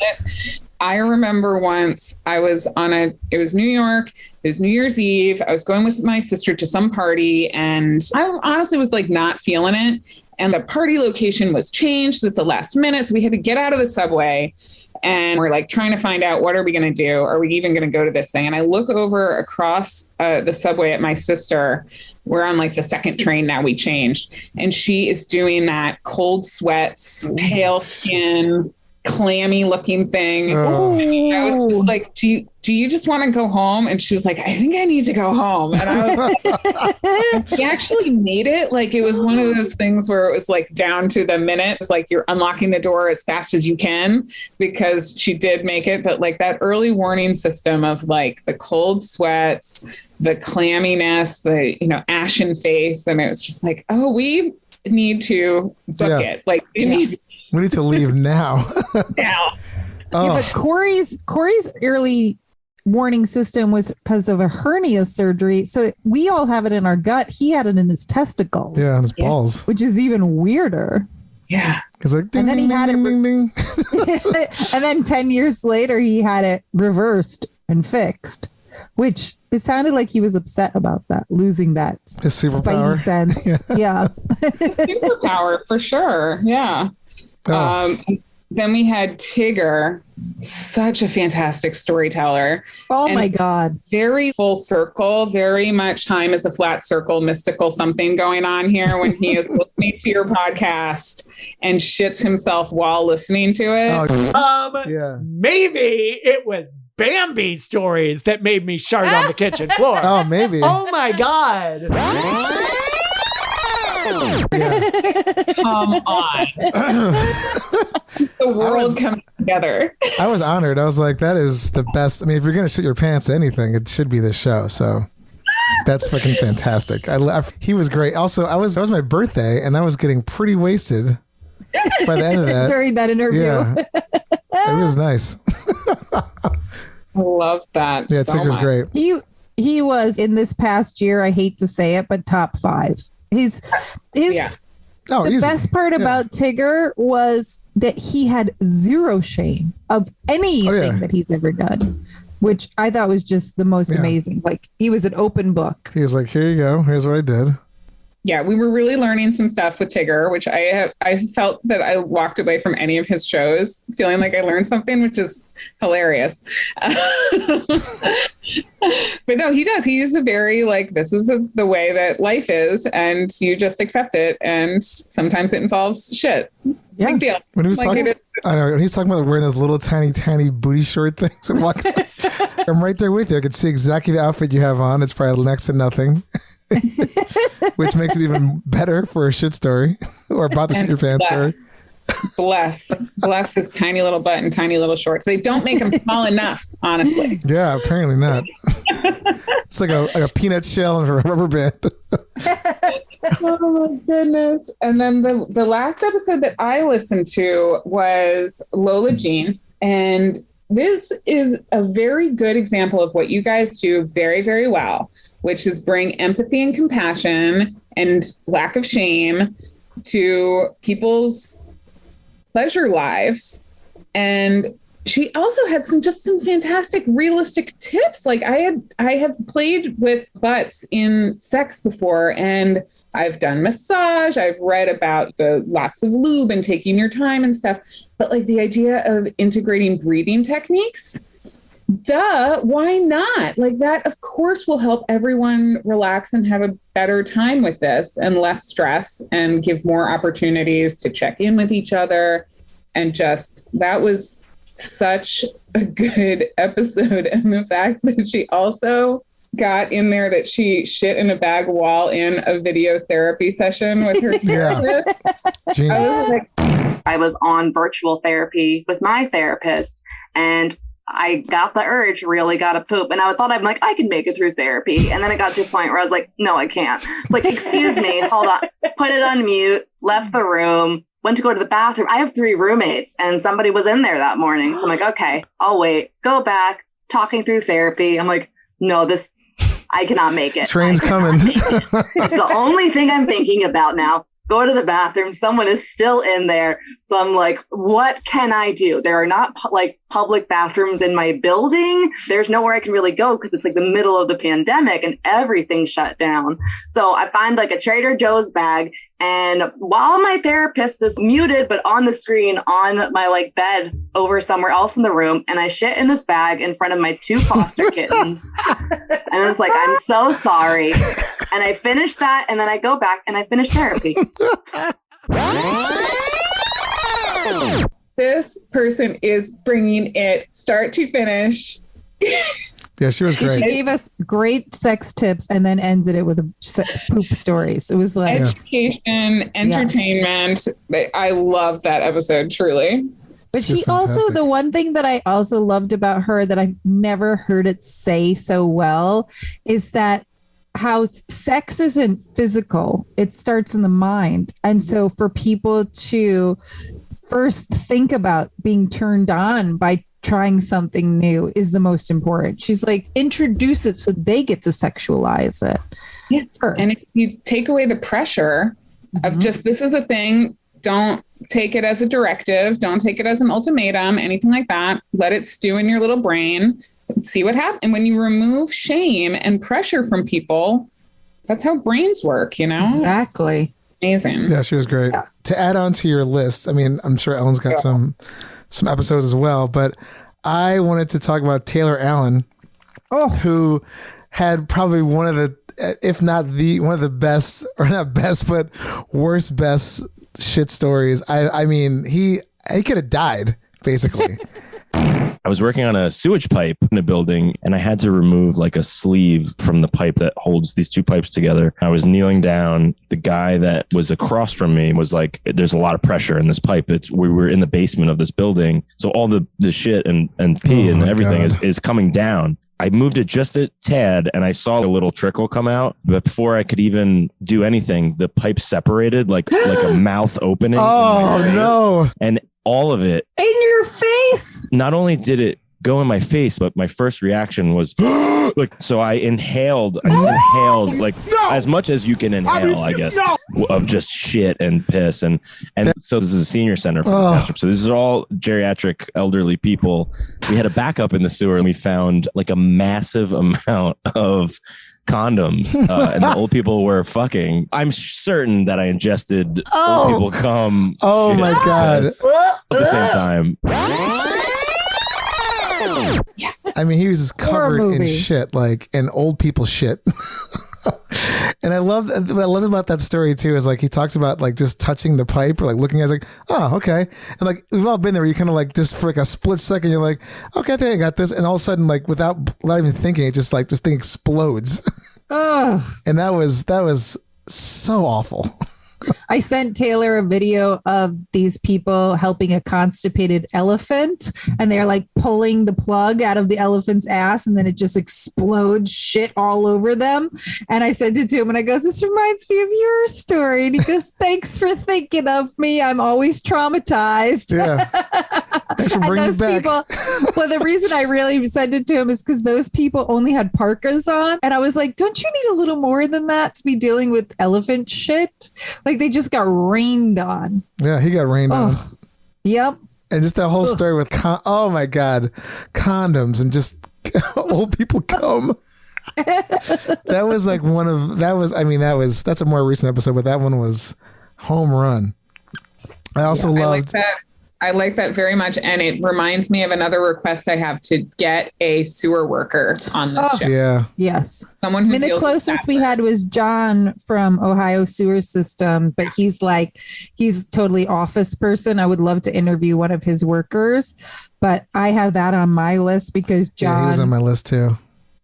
I remember once it was New York, it was New Year's Eve. I was going with my sister to some party, and I honestly was like not feeling it. And the party location was changed at the last minute. So we had to get out of the subway, and we're like trying to find out, what are we going to do? Are we even going to go to this thing? And I look over across the subway at my sister. We're on like the second train now, we changed. And she is doing that cold sweats, pale skin, clammy looking thing. I was just like, do you just want to go home? And she's like, I think I need to go home. And I was like, he actually made it like it was one of those things where it was like down to the minute. It's like you're unlocking the door as fast as you can, because she did make it. But like that early warning system of like the cold sweats, the clamminess, the ashen face, and it was just like, oh, we need to book it. Like we need to leave now. Now. Yeah, but Corey's early warning system was because of a hernia surgery. So we all have it in our gut. He had it in his testicles. Yeah, in his balls. Which is even weirder. Yeah. It's like, ding, and then he had ding, ding, ding. And then 10 years later, he had it reversed and fixed, which it sounded like he was upset about that, losing that his superpower sense. Yeah. Superpower for sure. Yeah. Then we had Tigger, such a fantastic storyteller. Oh my God. Very full circle, very much time is a flat circle, mystical something going on here when he is listening to your podcast and shits himself while listening to it. Maybe it was Bambi's stories that made me shart on the kitchen floor. Oh, maybe. Oh my God. Come on. The world coming together. I was honored. I was like, that is the best. I mean, if you're going to shit your pants at anything, it should be this show. So that's fucking fantastic. He was great. Also, that was my birthday, and I was getting pretty wasted by the end of that. During that interview. Yeah. It was nice. I love that. Yeah, Tigger's great. He was in this past year, I hate to say it, but top 5. The best part about Tigger was that he had zero shame of anything that he's ever done, which I thought was just the most amazing. Like, he was an open book. He was like, here you go. Here's what I did. Yeah, we were really learning some stuff with Tigger, which I felt that I walked away from any of his shows feeling like I learned something, which is hilarious. But no, he does. He is a very this is the way that life is, and you just accept it. And sometimes it involves shit. Yeah. Big deal. When he was talking, I know when he's talking about wearing those little tiny booty short things and walking, I'm right there with you. I could see exactly the outfit you have on. It's probably next to nothing. Which makes it even better for a shit story or about the shit your pants story. Bless his tiny little butt and tiny little shorts. They don't make him small enough, honestly. Yeah, apparently not. It's like a peanut shell and a rubber band. Oh my goodness. And then the last episode that I listened to was Lola Jean. And this is a very good example of what you guys do very, very well, which is bring empathy and compassion and lack of shame to people's pleasure lives. And she also had some fantastic realistic tips. Like I have played with butts in sex before, and I've done massage. I've read about the lots of lube and taking your time and stuff. But the idea of integrating breathing techniques, why not? That, of course, will help everyone relax and have a better time with this and less stress and give more opportunities to check in with each other. And that was such a good episode. And the fact that she also got in there that she shit in a bag while in a video therapy session with her therapist. I was on virtual therapy with my therapist, and I got the urge, really got to poop. And I thought, I can make it through therapy. And then it got to a point where I was like, no, I can't. It's like, excuse me, hold on, put it on mute, left the room, went to go to the bathroom. I have 3 roommates and somebody was in there that morning. So I'm like, okay, I'll wait, go back, talking through therapy. I'm like, no, I cannot make it. Train's coming. It's the only thing I'm thinking about now. Go to the bathroom. Someone is still in there. So I'm like, what can I do? There are not public bathrooms in my building. There's nowhere I can really go because it's the middle of the pandemic and everything shut down. So I find a Trader Joe's bag. And while my therapist is muted, but on the screen on my bed over somewhere else in the room, and I shit in this bag in front of my 2 foster kittens. And it's like, I'm so sorry. And I finish that, and then I go back and I finish therapy. This person is bringing it start to finish. Yeah, she was great. She gave us great sex tips and then ended it with poop stories. It was education, entertainment. Yeah. I love that episode, truly. But she also, the one thing that I also loved about her that I've never heard it say so well is that how sex isn't physical. It starts in the mind. And so for people to first think about being turned on by trying something new is the most important. She's like, introduce it so they get to sexualize it. Yeah. First. And if you take away the pressure of just, this is a thing, don't take it as a directive, don't take it as an ultimatum, anything like that. Let it stew in your little brain, see what happens. And when you remove shame and pressure from people, that's how brains work, Exactly. It's amazing. Yeah, she was great. Yeah. To add on to your list, I mean, I'm sure Ellen's got some episodes as well, but I wanted to talk about Taylor Allen, who had probably one of the, if not one of the best, or not best, but best shit stories. I mean, he could have died, basically. I was working on a sewage pipe in a building, and I had to remove like a sleeve from the pipe that holds these two pipes together. I was kneeling down. The guy that was across from me was like, there's a lot of pressure in this pipe. We were in the basement of this building. So all the shit and pee and everything is coming down. I moved it just a tad and I saw a little trickle come out. But before I could even do anything, the pipe separated like a mouth opening. Oh, no. And all of it. In your face. Not only did it go in my face, but my first reaction was like, so I inhaled like as much as you can inhale, I guess, of just shit and piss. And so this is a senior center for the township. So this is all geriatric elderly people. We had a backup in the sewer and we found like a massive amount of condoms and the old people were fucking. I'm certain that I ingested old people cum. Oh my God. At the same time. I mean, he was just covered in shit, like in old people shit. And I love what I love about that story too is like he talks about like just touching the pipe or like looking at it, like, oh, okay. And like we've all been there where you kind of like just for like a split second you're like, okay, I think I got this, and all of a sudden like without even thinking, it just like this thing explodes. And that was so awful. I sent Taylor a video of these people helping a constipated elephant, and they're like pulling the plug out of the elephant's ass, and then it just explodes shit all over them. And I sent it to him, and I goes, "This reminds me of your story." And he goes, "Thanks for thinking of me. I'm always traumatized." Yeah. Thanks for bringing it back. People, well, the reason I really sent it to him is because those people only had parkas on, and I was like, "Don't you need a little more than that to be dealing with elephant shit?" Like they just got rained on. Yeah, he got rained on. Yep. And just that whole story with oh my God, condoms and just old people cum. That was like that's a more recent episode, but that one was home run. I also loved I like that very much. And it reminds me of another request I have to get a sewer worker on this show. Yeah. Yes. Someone who the closest we had was John from Ohio Sewer System, but he's totally office person. I would love to interview one of his workers, but I have that on my list because John. Yeah, he was on my list too.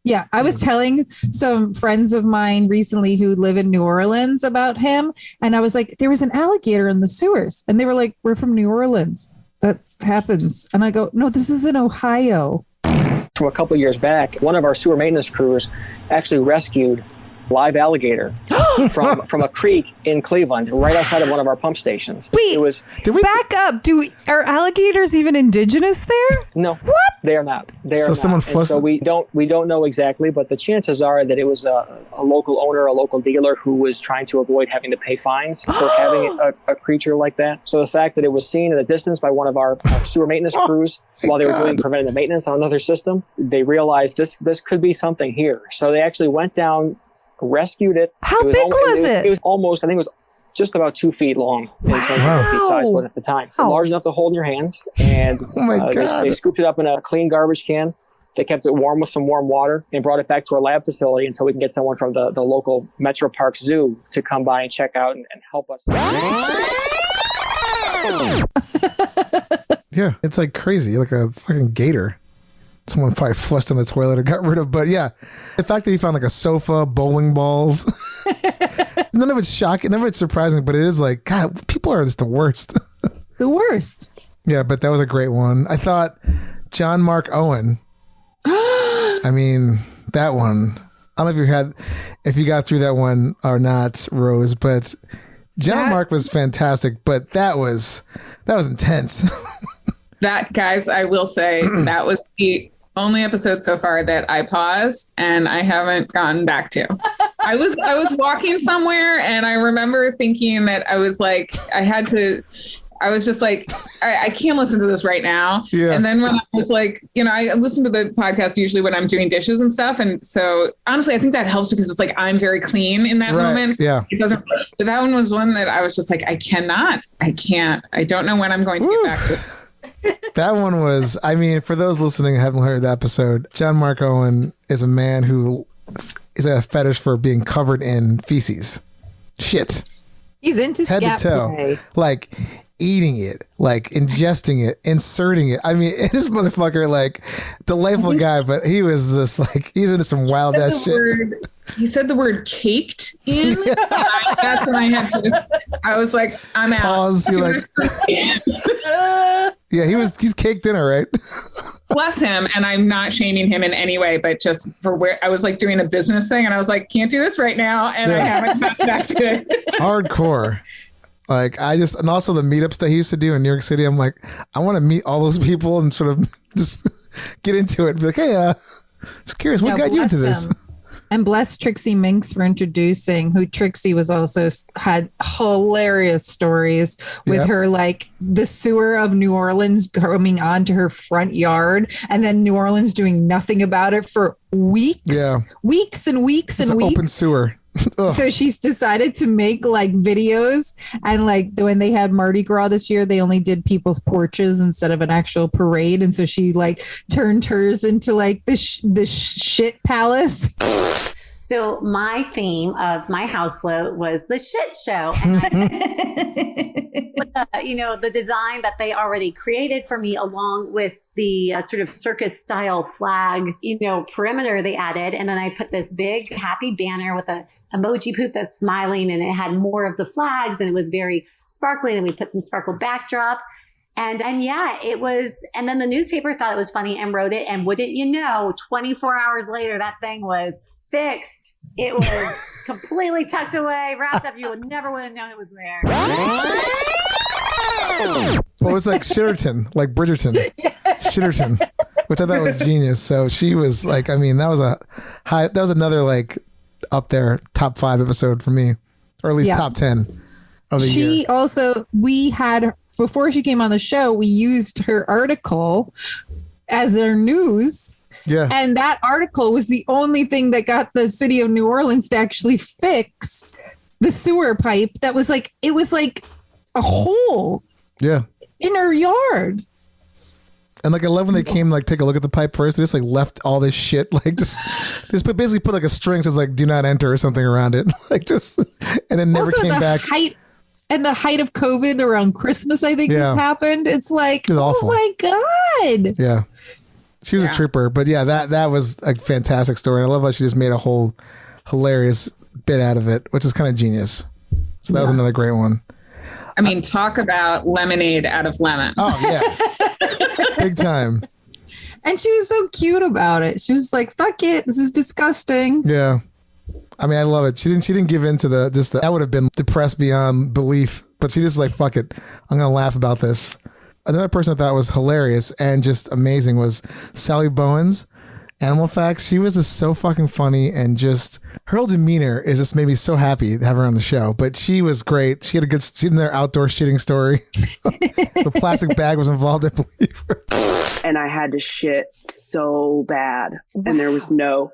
Yeah, I was telling some friends of mine recently who live in New Orleans about him. And I was like, there was an alligator in the sewers. And they were like, we're from New Orleans. That happens. And I go, no, this is in Ohio. From a couple of years back, one of our sewer maintenance crews actually rescued live alligator from a creek in Cleveland, right outside of one of our pump stations. Wait, back up. Are alligators even indigenous there? No. What? They are not. They are So someone not. And so we don't know exactly, but the chances are that it was a local owner, a local dealer who was trying to avoid having to pay fines for having a creature like that. So the fact that it was seen in the distance by one of our sewer maintenance crews while they were doing preventative maintenance on another system, they realized this could be something here. So they actually went down, rescued it. How big was it? It was almost, I think it was just about 2 feet long in terms of what the size was at the time. Large enough to hold in your hands. And they scooped it up in a clean garbage can. They kept it warm with some warm water and brought it back to our lab facility until we can get someone from the local Metro Park Zoo to come by and check out and help us. Yeah, it's like crazy, like a fucking gator. Someone probably flushed in the toilet or got rid of, but yeah, the fact that he found like a sofa, bowling balls, none of it's shocking, none of it's surprising, but it is like, God, people are just the worst. The worst. Yeah, but that was a great one. I thought John Mark Owen. I mean, that one. I don't know if you got through that one or not, Rose, but John Mark was fantastic, but that was intense. That, guys, I will say that was the only episode so far that I paused and I haven't gotten back to. I was walking somewhere and I remember thinking that I was just like, I can't listen to this right now. Yeah. And then when I was like, I listen to the podcast usually when I'm doing dishes and stuff. And so honestly, I think that helps because it's like, I'm very clean in that moment. So yeah. It doesn't, but that one was one that I was just like, I don't know when I'm going to get back to it. That one was, I mean, for those listening who haven't heard the episode, John Mark Owen is a man who is a fetish for being covered in feces. Shit. He's into head to toe. play. Like, eating it, like ingesting it, inserting it. I mean, this motherfucker, like, delightful guy, but he was just like, he's into some wild ass shit. He said the word caked in. That's when I had to. I was like, I'm out. Pause. You're like, yeah, he's caked in, all right. Bless him, and I'm not shaming him in any way, but just for where I was like doing a business thing, and I was like, can't do this right now, and I haven't got back to it. Hardcore. Like, and also the meetups that he used to do in New York City, I'm like, I want to meet all those people and sort of just get into it. Be like, hey, just curious, what got you into this? And bless Trixie Minx for introducing who Trixie was also had hilarious stories with her, like the sewer of New Orleans coming onto her front yard and then New Orleans doing nothing about it for weeks. Yeah. Weeks and weeks and weeks. Open sewer. So she's decided to make like videos, and like when they had Mardi Gras this year, they only did people's porches instead of an actual parade, and so she like turned hers into like the shit palace. So my theme of my house float was the shit show, and the design that they already created for me, along with the sort of circus style flag, perimeter they added. And then I put this big happy banner with a emoji poop that's smiling, and it had more of the flags, and it was very sparkly. And we put some sparkle backdrop. And yeah, it was, and then the newspaper thought it was funny and wrote it. And wouldn't you know, 24 hours later, that thing was fixed. It was completely tucked away, wrapped up. You would never would have known it was there. Well, it was like Shitterton, like Bridgerton. Shitterton, which I thought was genius. So she was like, I mean, that was another like up there top 5 episode for me, or at least top 10 of the year. She also, we had, before she came on the show, we used her article as our news. Yeah. And that article was the only thing that got the city of New Orleans to actually fix the sewer pipe. That was like, it was like a hole. Yeah. In her yard. And like I love when they came like take a look at the pipe first. They just like left all this shit like just basically put like a string that says like do not enter or something around it. Like just and then never also came back. The height of COVID around Christmas, I think this happened. It's like, oh my God. Yeah. She was a trooper. But yeah, that was a fantastic story. And I love how she just made a whole hilarious bit out of it, which is kind of genius. So that was another great one. I mean, talk about lemonade out of lemon. Oh, yeah. Big time. And she was so cute about it. She was like, fuck it. This is disgusting. Yeah. I mean, I love it. She didn't give in to that would have been depressed beyond belief, but she just like, fuck it. I'm going to laugh about this. Another person I thought was hilarious and just amazing was Sally Bowens. Animal Facts. She was just so fucking funny, and just her whole demeanor is just made me so happy to have her on the show. But she was great. She had she had their outdoor shitting story. The plastic bag was involved, I believe. And I had to shit so bad, and there was no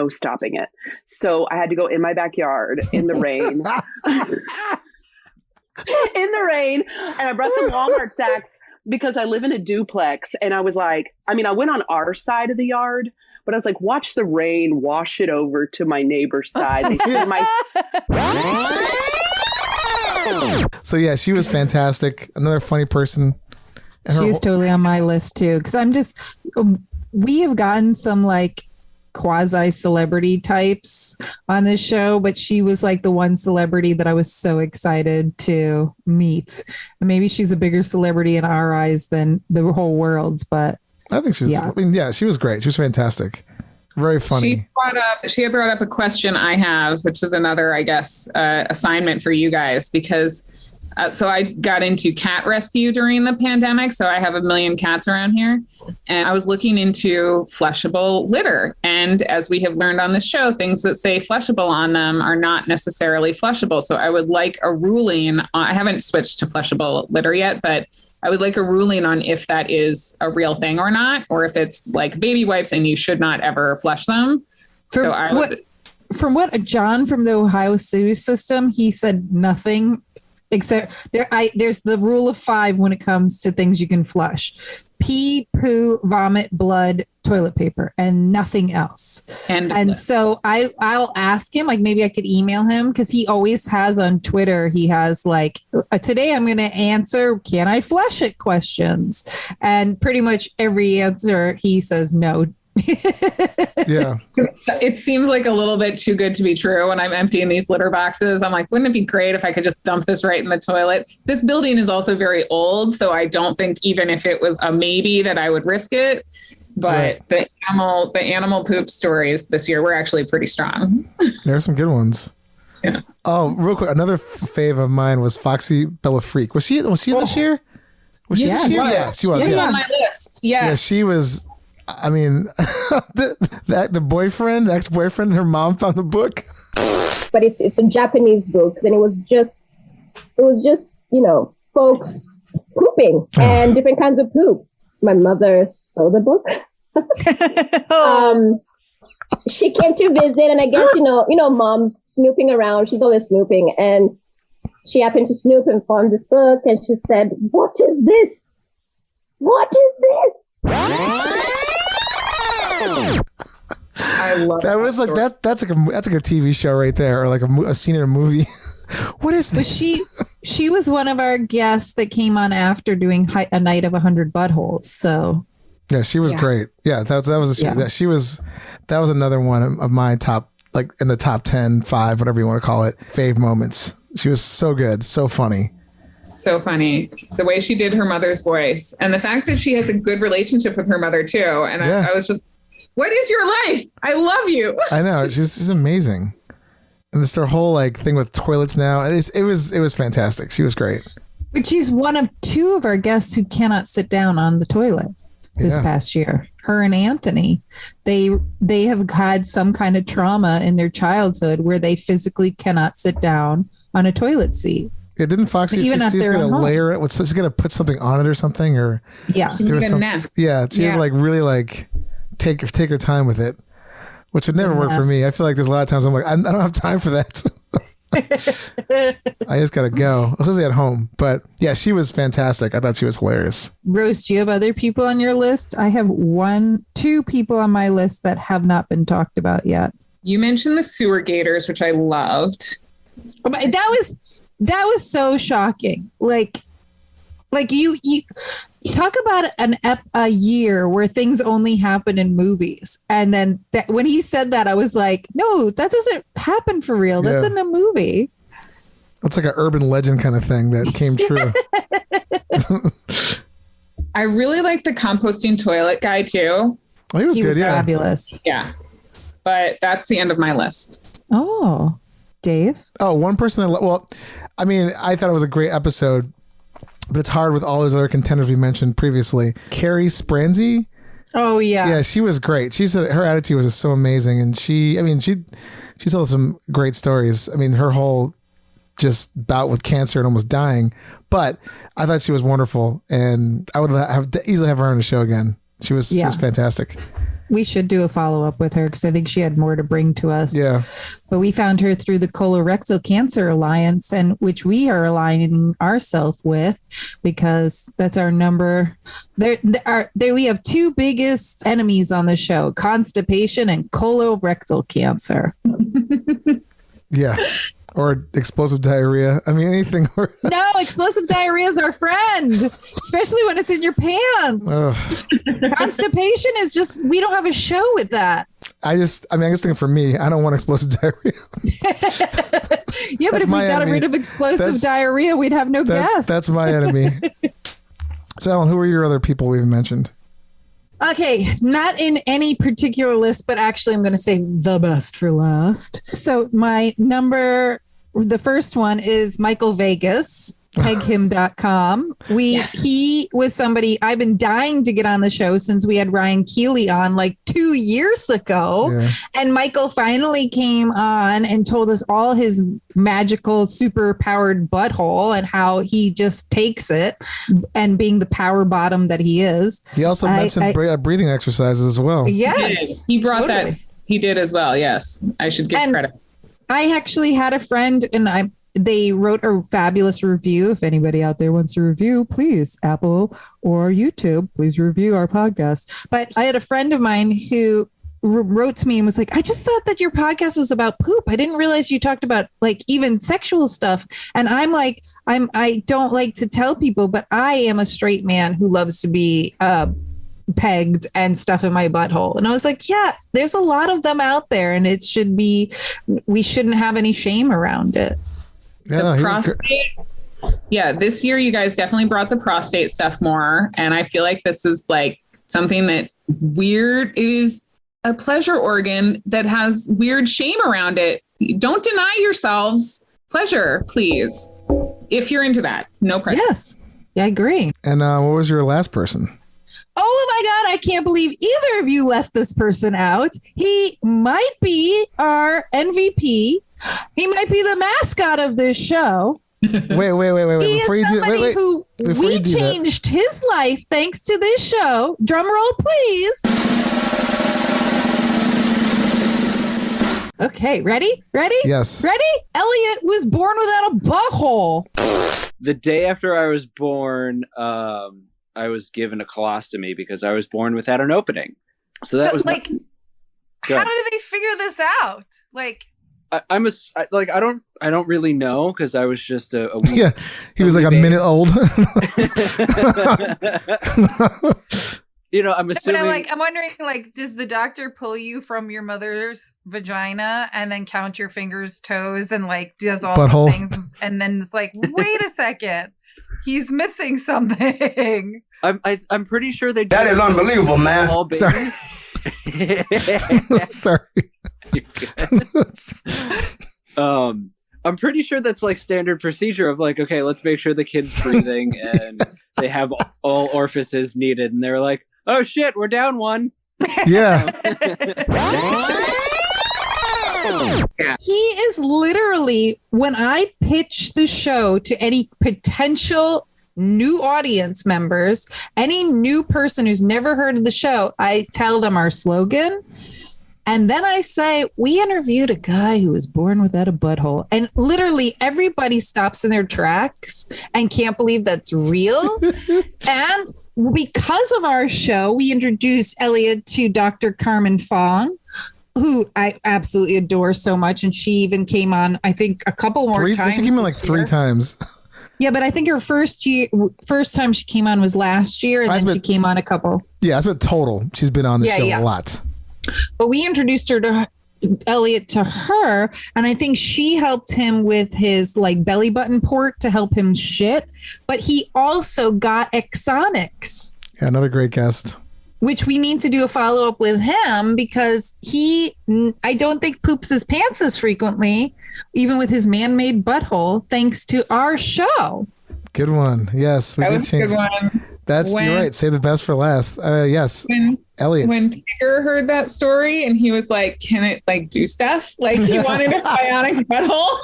stopping it. So I had to go in my backyard in the rain. In the rain, and I brought some Walmart sacks because I live in a duplex, and I was like, I mean, I went on our side of the yard, but I was like, watch the rain wash it over to my neighbor's side. They see So yeah, she was fantastic. Another funny person. She's totally on my list too, because we have gotten some like quasi celebrity types on this show, but she was like the one celebrity that I was so excited to meet. And maybe she's a bigger celebrity in our eyes than the whole world's, but I think she's she was great. She was fantastic. Very funny. She had brought up a question I have, which is another, I guess, assignment for you guys, because so I got into cat rescue during the pandemic. So I have 1 million cats around here, and I was looking into flushable litter. And as we have learned on the show, things that say flushable on them are not necessarily flushable. So I would like a ruling. I haven't switched to flushable litter yet, but I would like a ruling on if that is a real thing or not, or if it's like baby wipes and you should not ever flush them. From what John from the Ohio sewer system, he said nothing. Except there's the rule of 5 when it comes to things you can flush. pee, poo, vomit, blood, toilet paper, and nothing else. And so I'll ask him, like, maybe I could email him, because he always has on Twitter, he has like, today I'm going to answer, can I flush it questions? And pretty much every answer he says no. Yeah. It seems like a little bit too good to be true when I'm emptying these litter boxes. I'm like, wouldn't it be great if I could just dump this right in the toilet? This building is also very old, so I don't think even if it was a maybe that I would risk it. But the animal poop stories this year were actually pretty strong. There are some good ones. Yeah. Oh, real quick, another fave of mine was Foxy Bella Freak. Was she this year? Was she this year? Yeah, she was. Yeah, on my list. Yes. Yeah, she was. I mean, the boyfriend, the ex-boyfriend, her mom found the book. But it's a Japanese book, and it was just folks pooping and different kinds of poop. My mother saw the book. She came to visit, and I guess mom's snooping around. She's always snooping, and she happened to snoop and found this book, and she said, "What is this? What is this?" I love that. Was like that. That's like a TV show right there, or like a scene in a movie. What is this? But she was one of our guests that came on after doing a night of 100 buttholes. So yeah, she was great. Yeah, that was another one of my top, like in the top 10, 5, whatever you want to call it, fave moments. She was so good, so funny. So funny. The way she did her mother's voice, and the fact that she has a good relationship with her mother too. And I was just, what is your life? I love you. I know. She's amazing. And this their whole like thing with toilets now. It was fantastic. She was great. But she's one of 2 of our guests who cannot sit down on the toilet this past year. Her and Anthony, they have had some kind of trauma in their childhood where they physically cannot sit down on a toilet seat. Yeah, didn't Foxy? She's gonna layer it. She's gonna put something on it or something, or there was some. Yeah, she had to like really like take her time with it, which would never work for me. I feel like there's a lot of times I'm like, I don't have time for that. I just gotta go, especially at home. But yeah, she was fantastic. I thought she was hilarious. Rose, do you have other people on your list? I have 2 people on my list that have not been talked about yet. You mentioned the Sewer Gators, which I loved. That was so shocking. Like you talk about a year where things only happen in movies. And then when he said that, I was like, no, that doesn't happen for real. That's in a movie. That's like an urban legend kind of thing that came true. I really like the composting toilet guy too. Oh, he was good. Yeah. Fabulous. Yeah. But that's the end of my list. Oh, Dave. Oh, one person. I mean, I thought it was a great episode, but it's hard with all those other contenders we mentioned previously. Carrie Spranzy. Oh yeah. Yeah, she was great. She said her attitude was just so amazing, and she told some great stories. I mean, her whole just bout with cancer and almost dying, but I thought she was wonderful, and I would easily have her on the show again. She was fantastic. We should do a follow-up with her because I think she had more to bring to us. Yeah. But we found her through the Colorectal Cancer Alliance, and which we are aligning ourselves with because that's our number. We have 2 biggest enemies on the show: constipation and colorectal cancer. Yeah. Or explosive diarrhea. I mean, anything. No, explosive diarrhea is our friend, especially when it's in your pants. Constipation is just, we don't have a show with that. I guess thinking for me, I don't want explosive diarrhea. Yeah, but if we got rid of explosive diarrhea, we'd have no guests. That's my enemy. So, Ellen, who are your other people we've mentioned? Okay, not in any particular list, but actually I'm going to say the best for last. So the first one is Michael Vegas, peghim.com. He was somebody I've been dying to get on the show since we had Ryan Keeley on like 2 years ago. Yeah. And Michael finally came on and told us all his magical super powered butthole and how he just takes it, and being the power bottom that he is. He also mentioned breathing exercises as well. Yes. He brought that. He did as well. Yes. I should give credit. I actually had a friend, and they wrote a fabulous review. If anybody out there wants to review, please, Apple or YouTube, please review our podcast. But I had a friend of mine who wrote to me and was like, I just thought that your podcast was about poop. I didn't realize you talked about like even sexual stuff. And I'm like, I don't like to tell people, but I am a straight man who loves to be pegged and stuff in my butthole. And I was like, yeah, there's a lot of them out there, and we shouldn't have any shame around it. The prostate. Yeah, this year you guys definitely brought the prostate stuff more. And I feel like this is like something that it is a pleasure organ that has weird shame around it. Don't deny yourselves pleasure, please. If you're into that, no pressure. Yes, yeah, I agree. And what was your last person? Oh my God, I can't believe either of you left this person out. He might be our MVP. He might be the mascot of this show. Wait. He Before is somebody who we do that- changed his life thanks to this show. Drum roll, please. Okay, ready? Yes. Ready? Elliot was born without a butthole. The day after I was born, I was given a colostomy because I was born without an opening. So that was like, how did they figure this out? Like, I don't really know because I was just a week. Yeah, he was like a minute old. You know, I'm assuming. But I'm wondering, like, does the doctor pull you from your mother's vagina and then count your fingers, toes, and like does all Butthole. the things, and then it's like, wait a second, he's missing something. I'm pretty sure they. That is unbelievable, man. All babies. Sorry. I'm pretty sure that's like standard procedure of like, okay, let's make sure the kid's breathing and they have all orifices needed, and they're like, oh shit, we're down one. Yeah. He is literally, when I pitch the show to any potential new audience members, any new person who's never heard of the show, I tell them our slogan. And then I say, we interviewed a guy who was born without a butthole. And literally everybody stops in their tracks and can't believe that's real. And because of our show, we introduced Elliot to Dr. Carmen Fong, who I absolutely adore so much. And she even came on, I think, a couple more times. She came on like 3 times. Yeah, but I think her first time she came on was last year, and then she came on a couple. Yeah, that's what total. She's been on the show a lot. But we introduced Elliot to her, and I think she helped him with his like belly button port to help him shit. But he also got Exonics. Yeah, another great guest. Which we need to do a follow up with him because I don't think poops his pants as frequently, even with his man-made butthole, thanks to our show. Good one. Yes, we did change. Good one. You're right. Save the best for last. Yes. Elliot. When Tigger heard that story and he was like, can it like do stuff? Like he wanted a bionic butthole.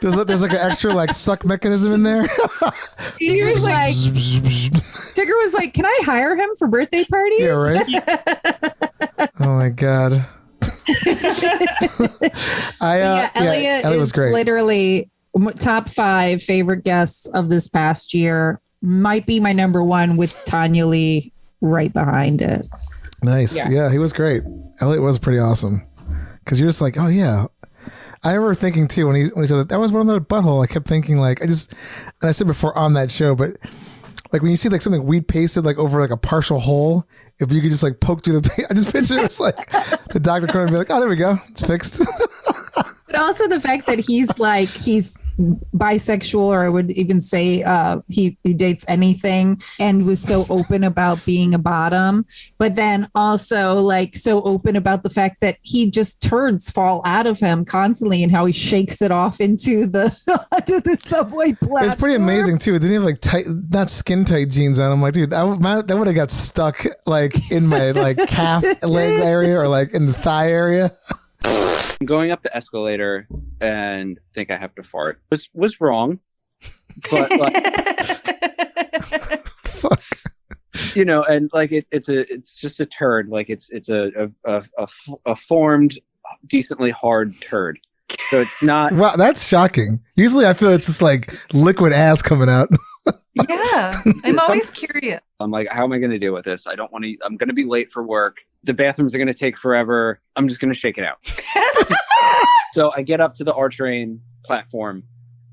There's like an extra like suck mechanism in there. He was like, Tigger was like, can I hire him for birthday parties? Yeah, right. Oh my God. Elliot was great. Literally top 5 favorite guests of this past year. Might be my number 1 with Tanya Lee right behind it. Nice. Yeah, he was great. Elliot was pretty awesome. Because you're just like, oh yeah. I remember thinking too when he said that was one of the butthole. I kept thinking like and I said before on that show, but like when you see like something weed pasted like over like a partial hole, if you could just like poke through the I just picture it was like the doctor coming and be like, oh, there we go, it's fixed. But also the fact that he's bisexual, or I would even say he dates anything, and was so open about being a bottom, but then also like so open about the fact that he just turds fall out of him constantly and how he shakes it off into the subway platform. It's pretty amazing too. It didn't have like tight, not skin tight jeans on. I'm like, dude, that would have got stuck like in my like calf leg area or like in the thigh area. Going up the escalator and think I have to fart was wrong, but like, fuck. You know, and like it's just a turd. Like it's a formed, decently hard turd. So it's not. Wow, that's shocking. Usually I feel it's just like liquid ass coming out. Yeah, I'm always curious. I'm like, how am I going to deal with this? I don't want to. I'm going to be late for work. The bathrooms are going to take forever. I'm just going to shake it out. So I get up to the R-Train platform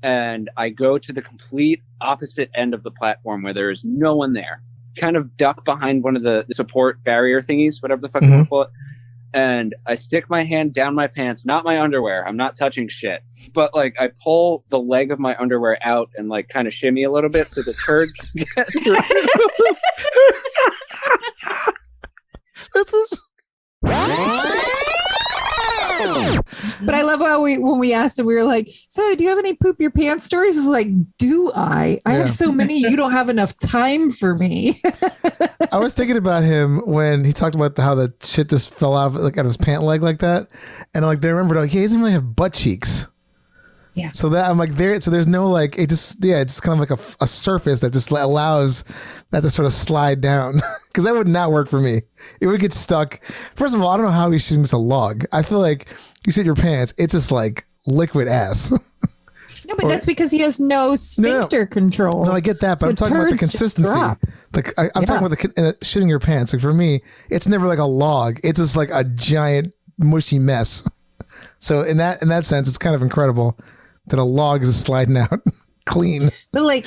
and I go to the complete opposite end of the platform where there is no one there. Kind of duck behind one of the support barrier thingies, whatever the fuck you want to call it. And I stick my hand down my pants, not my underwear. I'm not touching shit. But like I pull the leg of my underwear out and like kind of shimmy a little bit so the turd gets through. This is... But I love how when we asked him, we were like, so do you have any poop your pants stories? It's like, do I? I have so many, you don't have enough time for me. I was thinking about him when he talked about how the shit just fell out like out of his pant leg like that. And like, they remembered, like, he doesn't really have butt cheeks. Yeah. So that I'm like there. So there's no like, it's kind of like a surface that just allows that to sort of slide down. Cause that would not work for me. It would get stuck. First of all, I don't know how he's shooting this a log. I feel like you sit your pants, it's just like liquid ass. No, but that's because he has no sphincter control. No, I get that, but So I'm talking about the turds just consistency. drop. Like I'm talking about the shitting your pants. Like for me, it's never like a log. It's just like a giant mushy mess. So in that sense, it's kind of incredible that a log is sliding out clean. But like,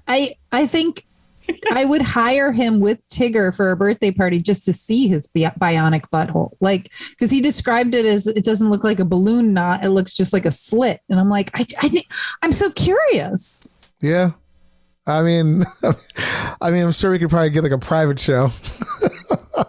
I think I would hire him with Tigger for a birthday party just to see his bionic butthole. Like, because he described it as it doesn't look like a balloon knot; it looks just like a slit. And I'm like, I'm so curious. Yeah, I mean, I'm sure we could probably get like a private show.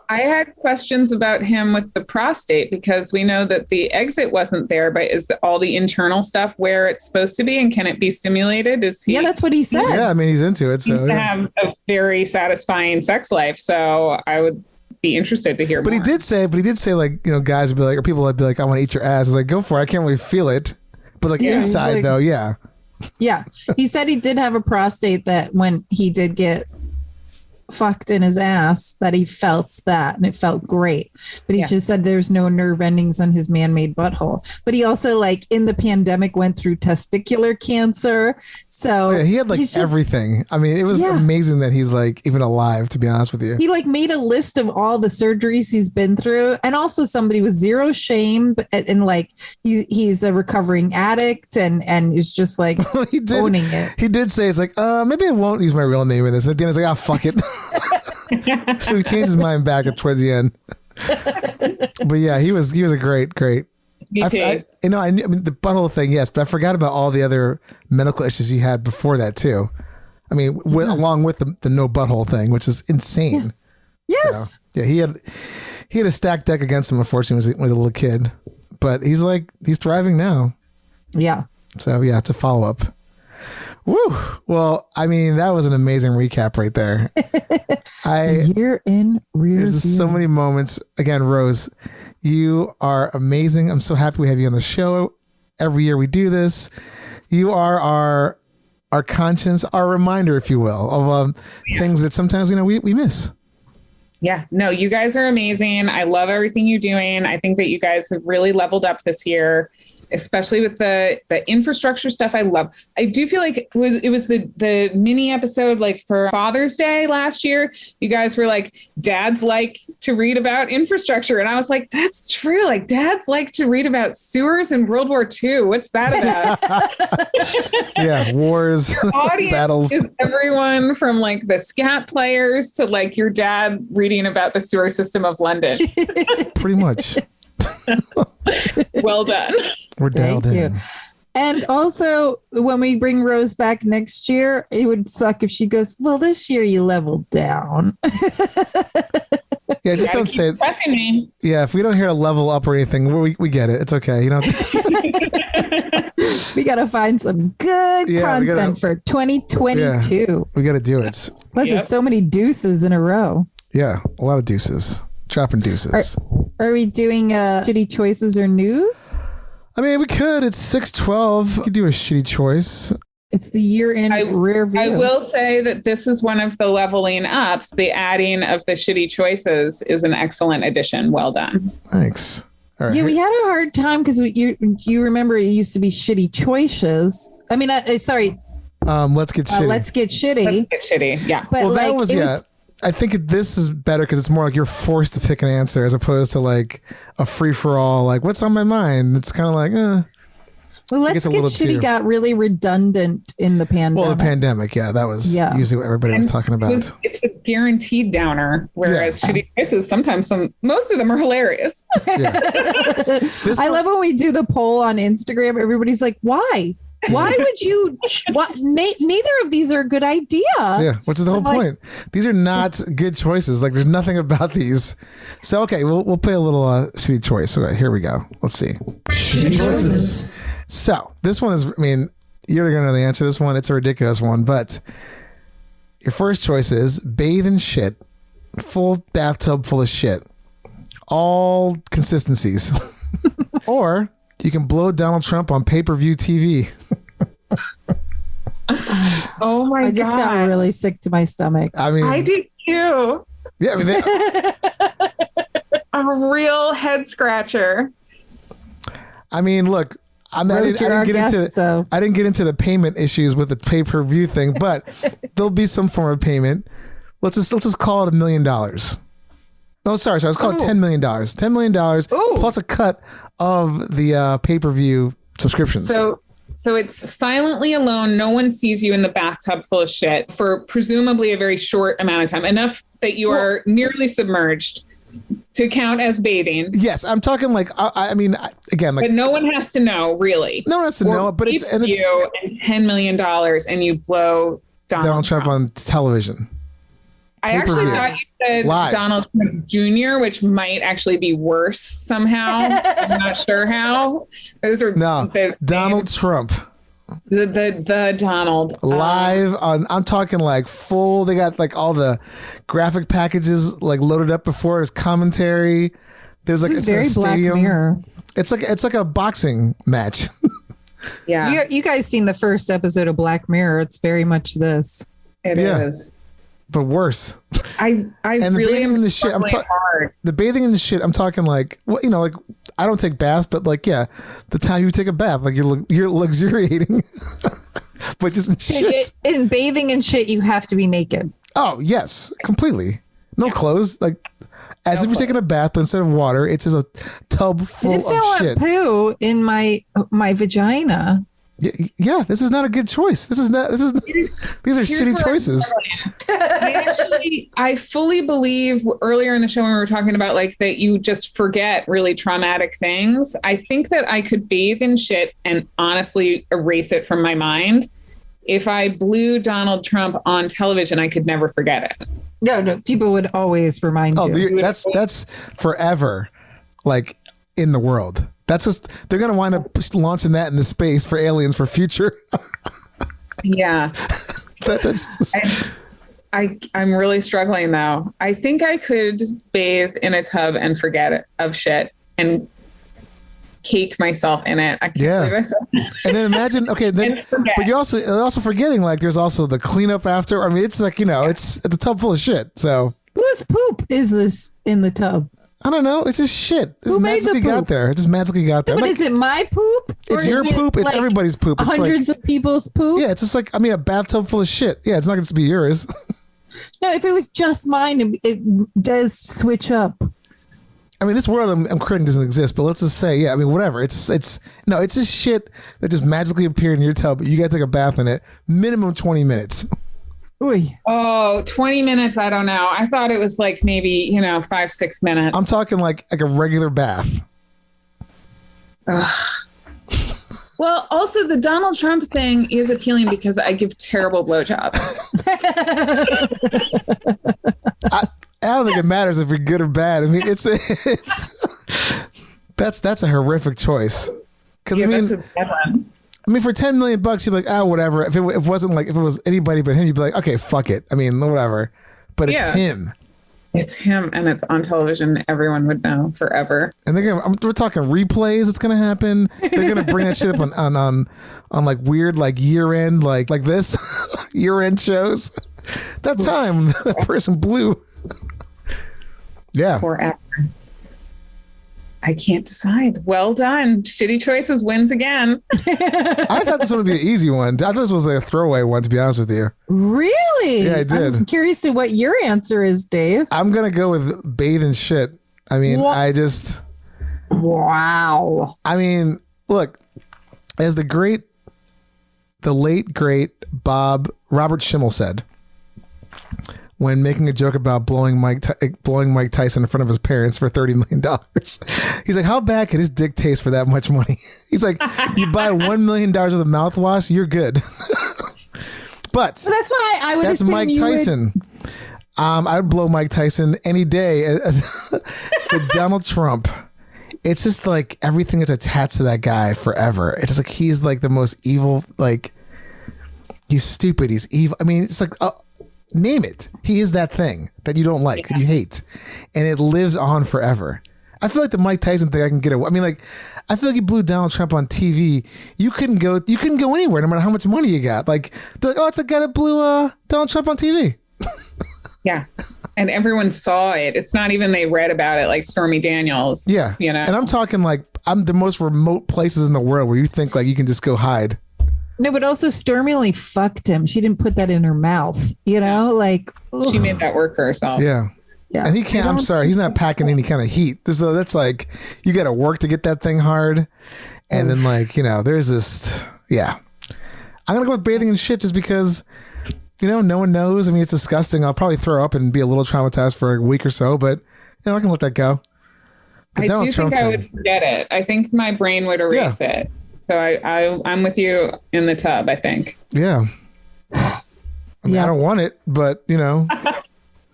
I had questions about him with the prostate because we know that the exit wasn't there, but is all the internal stuff where it's supposed to be, and can it be stimulated? Is he? Yeah, that's what he said. Yeah, I mean, he's into it. So to have a very satisfying sex life. So I would be interested to hear But more. he did say, like, you know, guys would be like, or people would be like, I want to eat your ass. I was like, go for it. I can't really feel it. But like inside like, though, yeah. Yeah. He said he did have a prostate that when he did get fucked in his ass that he felt that and it felt great, but he just said there's no nerve endings on his man-made butthole. But he also like in the pandemic went through testicular cancer, so he had like everything. I mean, it was amazing that he's like even alive, to be honest with you. He like made a list of all the surgeries he's been through, and also somebody with zero shame, and like he's a recovering addict and is just like owning it. He did say it's like maybe I won't use my real name in this, and at the end it's like, fuck it. So he changed his mind back towards the end. But yeah, he was a great. I mean, the butthole thing, yes, but I forgot about all the other medical issues he had before that too. I mean, along with the no butthole thing, which is insane. Yeah. Yes. So, yeah, he had a stacked deck against him, unfortunately, when he was a little kid. But he's thriving now. Yeah. So yeah, it's a follow up. Woo! Well, I mean, that was an amazing recap right there. Year in rear There's view. so many moments. Again, Rose, you are amazing. I'm so happy we have you on the show. Every year we do this. You are our conscience, our reminder, if you will, of things that sometimes we miss. Yeah, no, you guys are amazing. I love everything you're doing. I think that you guys have really leveled up this year, especially with the infrastructure stuff. I do feel like it was the mini episode like for Father's Day last year. You guys were like, dads like to read about infrastructure. And I was like, that's true. Like dads like to read about sewers in World War II. What's that about? Yeah, wars, battles. Is everyone from like the scat players to like your dad reading about the sewer system of London. Pretty much. Well done. We're dialed in. And also, when we bring Rose back next year, it would suck if she goes, well, this year you leveled down. Yeah, just don't say it. Yeah, if we don't hear a level up or anything, we get it. It's okay. You know. We got to find some good content for 2022. Yeah, we got to do it. Plus, it's so many deuces in a row. Yeah, a lot of deuces. Chopping deuces. Are we doing shitty choices or news? I mean, we could. It's 6:12. We could do a shitty choice. It's the year in rear view. I will say that this is one of the leveling ups. The adding of the shitty choices is an excellent addition. Well done. Thanks. All right. Yeah, we had a hard time because you remember it used to be shitty choices. I mean, sorry. Let's get shitty. Let's get shitty. Let's get shitty. Yeah. But well, like, that was I think this is better because it's more like you're forced to pick an answer as opposed to like a free for all. Like, what's on my mind? It's kind of like, Well, Let's Get Shitty got really redundant in the pandemic. Well, the pandemic, yeah, that was usually what everybody was talking about. It's a guaranteed downer, whereas shitty choices, most of them are hilarious. I love when we do the poll on Instagram. Everybody's like, why? Why would you? Neither of these are a good idea. Yeah, which is the whole point. These are not good choices. Like, there's nothing about these. So, okay, we'll play a little shitty choice. Okay, here we go. Let's see. Shitty choices. So, this one is, I mean, you're going to know the answer to this one. It's a ridiculous one, but your first choice is bathe in shit, full bathtub full of shit, all consistencies. Or you can blow Donald Trump on pay-per-view TV. Oh my God. I just got really sick to my stomach. I mean, I did too. Yeah, I mean, a real head scratcher. I mean, look, I didn't get into the payment issues with the pay-per-view thing, but there'll be some form of payment. Let's just call it $1 million. No, sorry. Let's call it $10 million. $10 million plus a cut of the pay-per-view subscriptions. So it's silently alone. No one sees you in the bathtub full of shit for presumably a very short amount of time, enough that you are nearly submerged to count as bathing. Yes, I'm talking like I mean, again, like, but no one has to know, really. No one has to know, but it's you and $10 million, and you blow Donald Trump on television. I actually thought you said Live. Donald Trump Jr., which might actually be worse somehow. I'm not sure how. Those are Donald Trump. The Donald live on. I'm talking like full. They got like all the graphic packages like loaded up before his commentary. There's like it's very a stadium. Black Mirror. It's like a boxing match. Yeah, you guys seen the first episode of Black Mirror? It's very much this. It is. But worse. I and really bathing in the shit. The bathing in the shit. I'm talking like, well, you know, like I don't take baths, but like, yeah, the time you take a bath, like you're luxuriating, but just in shit. In bathing and shit, you have to be naked. Oh yes, completely. No clothes, like as if you're taking a bath, but instead of water, it's just a tub full I of just don't want shit. poo in my vagina. Yeah, this is not a good choice. These are shitty choices. I fully believe earlier in the show when we were talking about like that you just forget really traumatic things. I think that I could bathe in shit and honestly erase it from my mind. If I blew Donald Trump on television, I could never forget it. No, people would always remind you. That's forever, like in the world. That's just, they're going to wind up launching that into space for aliens for future. Yeah. I'm really struggling though. I think I could bathe in a tub and forget of shit and cake myself in it. I can't believe myself. And then imagine, okay, but you're also forgetting like there's also the cleanup after. I mean, it's like, you know, it's a tub full of shit. So whose poop is this in the tub? I don't know. It's just shit. Who magically got there? It just magically got there. But is it my poop? It's your poop. It's everybody's poop. It's hundreds of people's poop. Yeah, it's just like, I mean, a bathtub full of shit. Yeah, it's not going to be yours. No, if it was just mine, it does switch up. I mean, this world I'm creating doesn't exist, but let's just say, yeah, I mean, whatever. It's just shit that just magically appeared in your tub. You got to take a bath in it. Minimum 20 minutes. Oy. Oh, 20 minutes. I don't know. I thought it was like maybe, 5-6 minutes. I'm talking like a regular bath. Ugh. Well, also the Donald Trump thing is appealing because I give terrible blowjobs. I don't think it matters if you're good or bad. I mean, that's a horrific choice. Because that's a bad one. I mean, for $10 million, you'd be like, whatever. If it was anybody but him, you'd be like, okay, fuck it. I mean, whatever. But it's him. It's him, and it's on television. Everyone would know forever. And we're talking replays. It's gonna happen. They're gonna bring that shit up on like weird like year end like this year end shows. That time that person blew. Yeah. Forever. I can't decide. Well done. Shitty Choices wins again. I thought this one would be an easy one. I thought this was like a throwaway one, to be honest with you. Really? Yeah, I did. I'm curious to what your answer is, Dave. I'm going to go with bathe and shit. I mean, Wow. I mean, look, as the late, great Robert Schimmel said, when making a joke about blowing Mike Tyson in front of his parents for $30 million. He's like, how bad could his dick taste for that much money? He's like, you buy $1 million worth of mouthwash, you're good. But so that's why I would assume Mike Tyson. I'd blow Mike Tyson any day. But Donald Trump, it's just like everything is attached to that guy forever. It's just like he's like the most evil, like he's stupid, he's evil. I mean, it's like name it. He is that thing that you don't like, that you hate, and it lives on forever. I feel like the Mike Tyson thing I can get away. I mean, like, I feel like you blew Donald Trump on TV. You couldn't go anywhere no matter how much money you got. Like, they're like, oh, it's the guy that blew Donald Trump on TV. Yeah. And everyone saw it. It's not even they read about it like Stormy Daniels. Yeah. You know? And I'm talking like I'm the most remote places in the world where you think like you can just go hide. No, but also Stormy only fucked him. She didn't put that in her mouth, you know? Like, she made that work for herself. Yeah. Yeah. And he can't, I'm sorry, he's not packing any kind of heat. So that's like, you got to work to get that thing hard. And then like, you know, there's this, yeah. I'm going to go with bathing in shit just because, you know, no one knows. I mean, it's disgusting. I'll probably throw up and be a little traumatized for a week or so, but, you know, I can let that go. The I Donald do Trump think I thing. would forget it. I think my brain would erase it. So I'm with you in the tub, I think. Yeah. I mean, I don't want it, but, you know,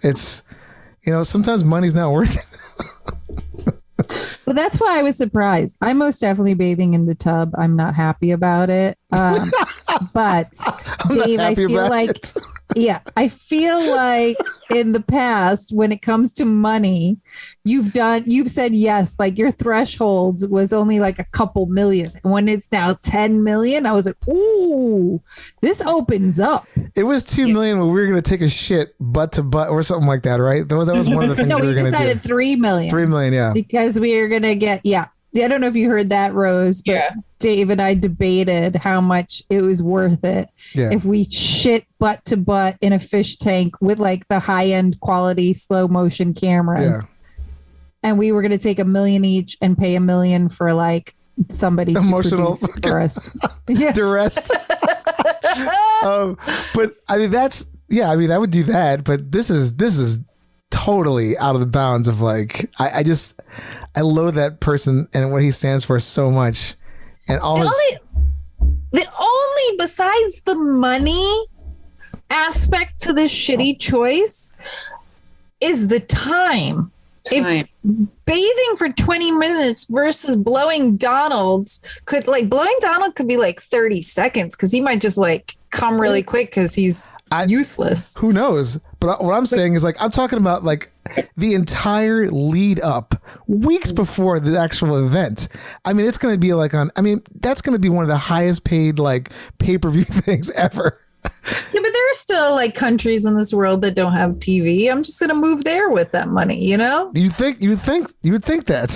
it's, you know, sometimes money's not worth it. Well, that's why I was surprised. I'm most definitely bathing in the tub. I'm not happy about it. But Dave, I feel like, yeah, I feel like in the past, when it comes to money, you've said yes, like your threshold was only like a couple million. When it's now 10 million, I was like, ooh, this opens up. It was 2 million when we were going to take a shit butt to butt or something like that, right? That was one of the things no, we were going to do. decided 3 million. 3 million, yeah. Because we are going to get, I don't know if you heard that, Rose, but Dave and I debated how much it was worth it if we shit butt to butt in a fish tank with like the high end quality slow motion cameras. Yeah. And we were going to take $1 million each and pay $1 million for like somebody emotional to produce for us. Duress. But I mean, I would do that. But this is totally out of the bounds of like, I loathe that person and what he stands for so much. And the only besides the money aspect to this shitty choice is the time. If bathing for 20 minutes versus blowing Donald could be like 30 seconds because he might just like come really quick because he's useless. Who knows? But what I'm saying is like, I'm talking about like the entire lead up weeks before the actual event. I mean, it's going to be like that's going to be one of the highest paid like pay-per-view things ever. Yeah, but there are still like countries in this world that don't have TV. I'm just going to move there with that money, you know? You would think that.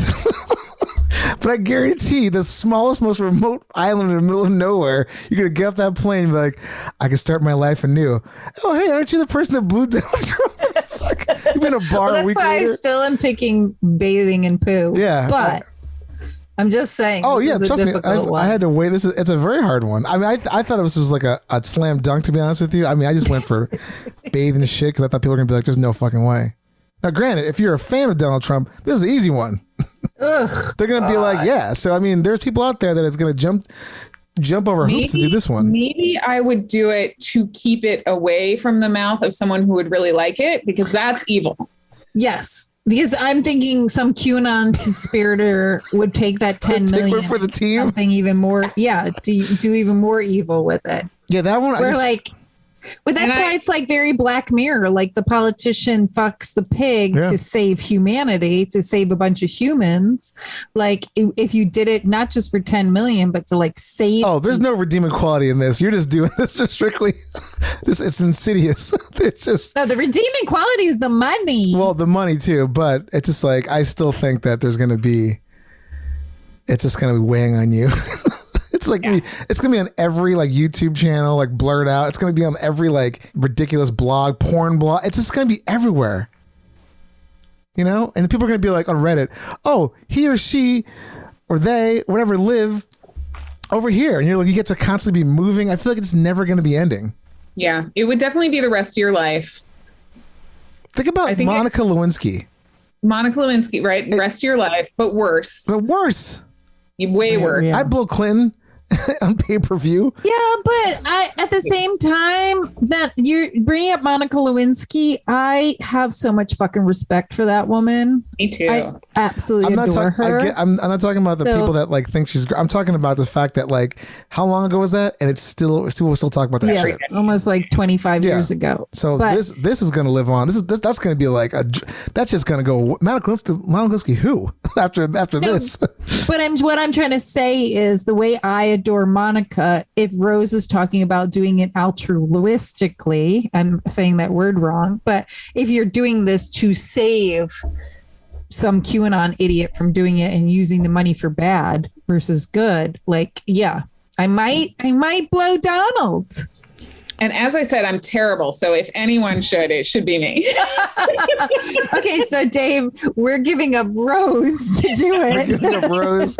But I guarantee the smallest, most remote island in the middle of nowhere, you're going to get off that plane and be like, I can start my life anew. Oh, hey, aren't you the person that blew down Trump? You've been in a bar a week later. That's why I still am picking bathing in poo. Yeah. But I'm just saying. Oh, yeah. Trust me. I had to weigh this. It's a very hard one. I mean, I thought this was like a slam dunk, to be honest with you. I mean, I just went for bathing shit because I thought people were going to be like, there's no fucking way. Now, granted, if you're a fan of Donald Trump, this is an easy one. They're going to be like, yeah. So, I mean, there's people out there that is going to jump over hoops to do this one. Maybe I would do it to keep it away from the mouth of someone who would really like it because that's evil. Yes. Because I'm thinking some QAnon conspirator would take that 10 million for the team. Something even more. Yeah. Do even more evil with it. Yeah. That one. But that's why it's like very Black Mirror. Like the politician fucks the pig to save humanity, to save a bunch of humans. Like if you did it not just for 10 million, but to like save. Oh, there's no redeeming quality in this. You're just doing this for strictly. It's insidious. It's just. No, the redeeming quality is the money. Well, the money too, but it's just like I still think that there's going to be it's just going to be weighing on you. It's like it's gonna be on every like YouTube channel, like blurred out. It's gonna be on every like ridiculous blog, porn blog. It's just gonna be everywhere, you know. And people are gonna be like on Reddit, oh, he or she or they, whatever, live over here, and you're like, you get to constantly be moving. I feel like it's never gonna be ending. Yeah, it would definitely be the rest of your life. Think about Monica Lewinsky. Monica Lewinsky, right? Rest of your life, but worse. But worse. Way worse. I'd blow Clinton on pay-per-view. Yeah, but at the same time that you're bringing up Monica Lewinsky, I have so much fucking respect for that woman. Me too. I absolutely adore her. I'm not talking about the people that like think she's. I'm talking about the fact that like how long ago was that, and it's we're still talking about that shit. Almost like 25 years ago. So this is going to live on. That's going to be like that's just going to go. Monica Lewinsky who after this. But what I'm trying to say is the way I adore Monica, if Rose is talking about doing it altruistically, I'm saying that word wrong, but if you're doing this to save some QAnon idiot from doing it and using the money for bad versus good, like, yeah, I might blow Donald. And as I said, I'm terrible. So if anyone should, it should be me. Okay, so Dave, we're giving up Rose to do it. We're giving up Rose.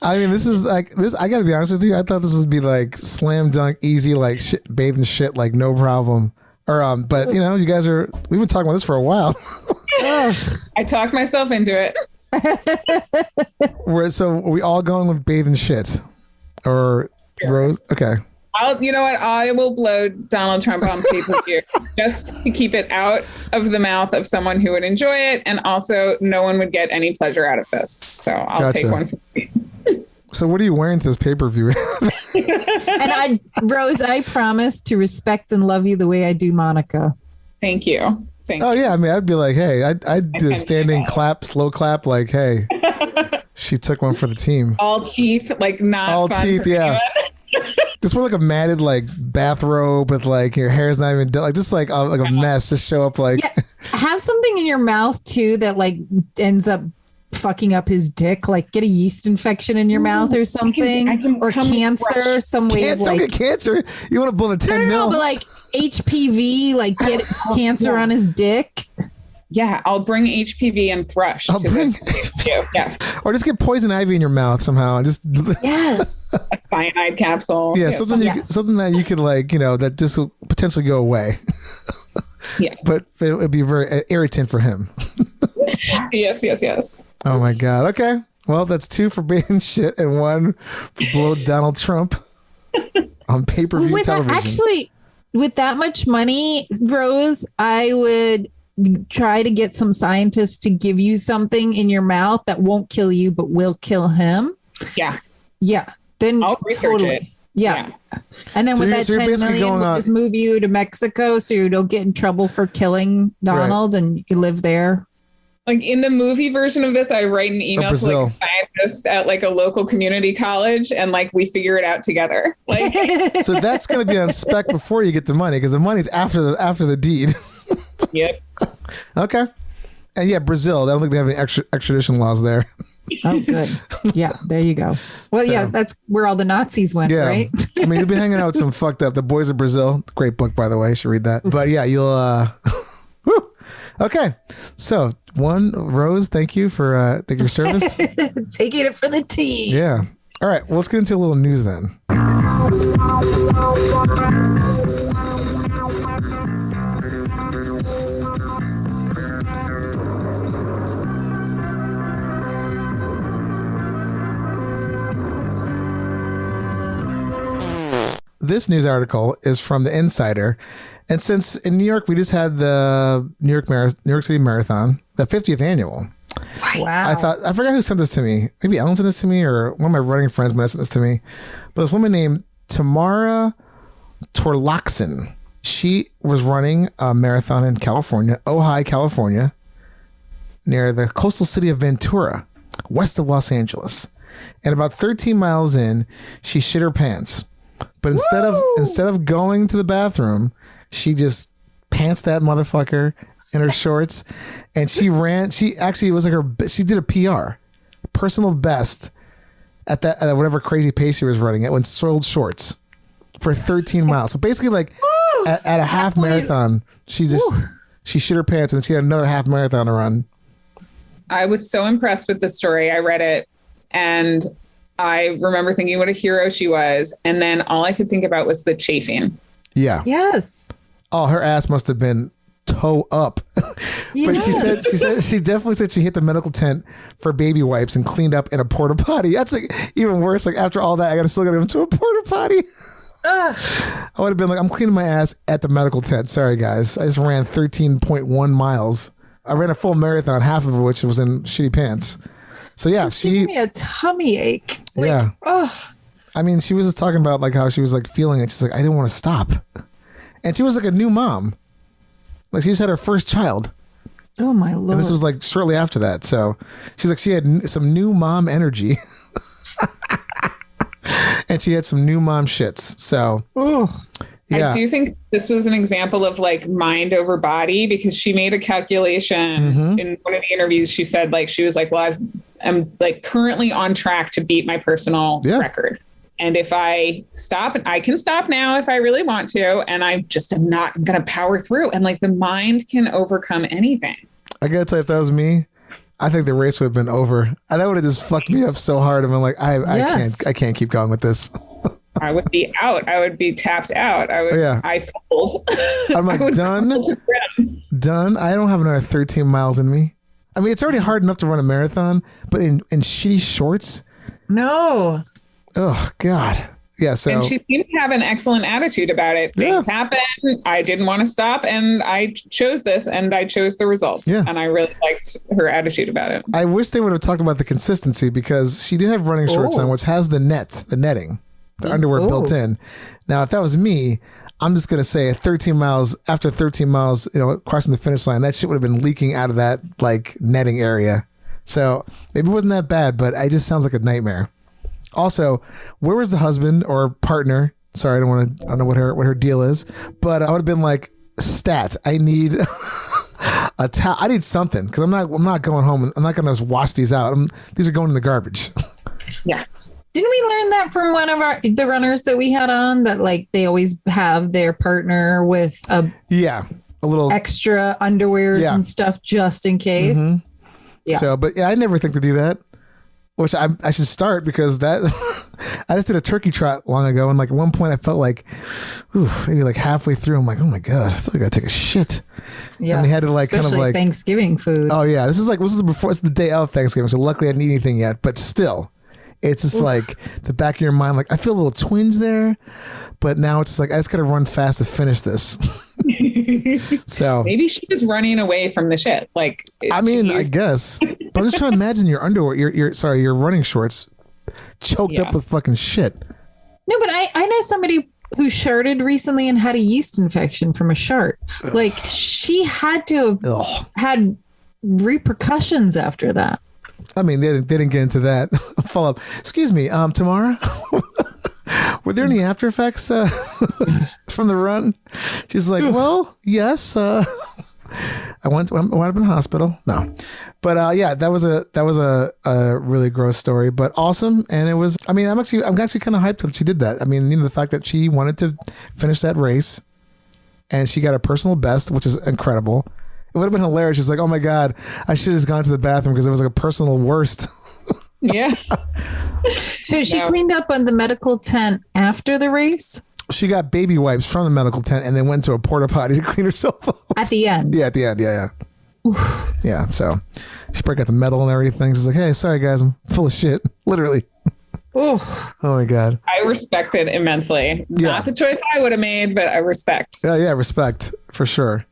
I mean, this is like this. I got to be honest with you. I thought this would be like slam dunk, easy, like shit, bathing shit, like no problem. Or but you know, you guys we've been talking about this for a while. I talked myself into it. So are we all going with bathing shit or Rose? Okay. You know what? I will blow Donald Trump on pay-per-view just to keep it out of the mouth of someone who would enjoy it, and also no one would get any pleasure out of this. So I'll take one for me. So what are you wearing to this pay-per-view? And Rose, I promise to respect and love you the way I do Monica. Thank you. Oh yeah, I mean, I'd be like, hey, I'd do a standing clap, slow clap, like, hey, she took one for the team. All teeth, like not all fun teeth, for yeah. anyone. Just wear like a matted like bathrobe with like your hair's not even done, like just like a mess. Just show up like. Yeah, have something in your mouth too that like ends up fucking up his dick. Like get a yeast infection in your mouth or something, or cancer. Some way of like don't get cancer. You want to blow the 10 mil? But like HPV, like get cancer on his dick. Yeah, I'll bring HPV and thrush to this. Yeah. Or just get poison ivy in your mouth somehow. Just yes, a cyanide capsule. Yeah, something that you could like, you know, that this will potentially go away. Yeah, but it would be very irritant for him. Yes. Oh my God. Okay. Well, that's 2 for being shit and 1 for blow Donald Trump on pay-per-view television. Actually, with that much money, Rose, I would try to get some scientists to give you something in your mouth that won't kill you but will kill him. Yeah. Then I'll research it. Yeah. And then with that 10 million, we'll just move you to Mexico so you don't get in trouble for killing Donald, and you can live there. Like in the movie version of this, I write an email to like a scientist at like a local community college, and like we figure it out together. Like, so that's going to be on spec before you get the money, because the money's after the deed. Yep. Okay. And yeah, Brazil. I don't think they have any extradition laws there. Oh, good. Yeah, there you go. Well, yeah, that's where all the Nazis went, right? I mean, you'll be hanging out with some fucked up. The Boys of Brazil. Great book, by the way. You should read that. But yeah, you'll. Woo. Okay. So, Rose, thank you for your service. Taking it for the team. Yeah. All right. Well, let's get into a little news then. This news article is from The Insider. And since in New York, we just had the New York City Marathon, the 50th annual. Wow. I forgot who sent this to me. Maybe Ellen sent this to me, or one of my running friends might have sent this to me. But this woman named Tamara Torlaxon, she was running a marathon in California, Ojai, California, near the coastal city of Ventura, west of Los Angeles. And about 13 miles in, she shit her pants. But instead of going to the bathroom, she just pants that motherfucker in her shorts, and she ran. She actually was like she did a personal best at whatever crazy pace she was running at when soiled shorts for 13 miles. So basically, like at a half marathon, she shit her pants and she had another half marathon to run. I was so impressed with the story. I read it and I remember thinking what a hero she was. And then all I could think about was the chafing. Yeah. Yes. Oh, her ass must have been toe up. But she definitely said she hit the medical tent for baby wipes and cleaned up in a porta potty. That's like even worse. Like after all that, I still got to go into a porta potty. I would have been like, I'm cleaning my ass at the medical tent. Sorry, guys. I just ran 13.1 miles. I ran a full marathon, half of which was in shitty pants. So yeah, she gave me a tummy ache. Like, yeah. Ugh. I mean, she was just talking about like how she was like feeling it. She's like, I didn't want to stop. And she was like a new mom. Like she just had her first child. Oh my Lord. And this was like shortly after that. So she's like, she had some new mom energy. And she had some new mom shits. So yeah. I do think this was an example of like mind over body because she made a calculation in one of the interviews. She said like, she was like, well, I'm like currently on track to beat my personal record. And if I stop, I can stop now if I really want to. And I just am not going to power through. And like the mind can overcome anything. I got to tell you, if that was me, I think the race would have been over. And that would have just fucked me up so hard. I'm like, I can't keep going with this. I would be out. I would be tapped out. I fold. I'm like, done. I don't have another 13 miles in me. I mean, it's already hard enough to run a marathon, but in shitty shorts. No. Oh God. Yeah. So and she seemed to have an excellent attitude about it. Things happen. I didn't want to stop, and I chose this, and I chose the results. Yeah. And I really liked her attitude about it. I wish they would have talked about the consistency because she did have running shorts on, which has the netting, the underwear built in. Now, if that was me, I'm just gonna say after 13 miles, crossing the finish line, that shit would have been leaking out of that like netting area. So maybe it wasn't that bad, but it just sounds like a nightmare. Also, where was the husband or partner? Sorry, I don't know what her deal is, but I would have been like, stat, I need a towel. I need something because I'm not going home. I'm not going to wash these out. These are going in the garbage. Yeah. Didn't we learn that from one of the runners that we had on that like they always have their partner with a little extra underwears and stuff just in case? Mm-hmm. Yeah. So, but I never think to do that. Which I should start because that I just did a turkey trot long ago, and like at one point I felt like, maybe like halfway through I'm like, oh my God, I feel like I gotta take a shit. Yeah, and we had to like especially kind of like Thanksgiving food. Oh yeah, this is the day of Thanksgiving, so luckily I didn't eat anything yet, but still, it's just like the back of your mind, like I feel a little twinge there, but now it's just like I just gotta run fast to finish this. So maybe she was running away from the shit. Like I mean, I guess. But I'm just trying to imagine your underwear, your running shorts choked up with fucking shit. No, but I know somebody who shirted recently and had a yeast infection from a shirt. Like she had to have had repercussions after that. I mean, they didn't get into that. Follow up. Excuse me, Tamara, were there any after effects from the run? She's like, well, yes. I went up in hospital. No, but that was a really gross story, but awesome. And it was. I mean, I'm actually kind of hyped that she did that. I mean, the fact that she wanted to finish that race, and she got a personal best, which is incredible. It would have been hilarious. She's like, oh my God, I should have just gone to the bathroom because it was like a personal worst. Yeah. So she cleaned up on the medical tent after the race? She got baby wipes from the medical tent and then went to a porta potty to clean herself up. At the end? Yeah, at the end. Yeah. Yeah, so she probably got the medal and everything. She's like, hey, sorry guys, I'm full of shit. Literally. Oh my God. I respect it immensely. Yeah. Not the choice I would have made, but I respect. Yeah, respect for sure.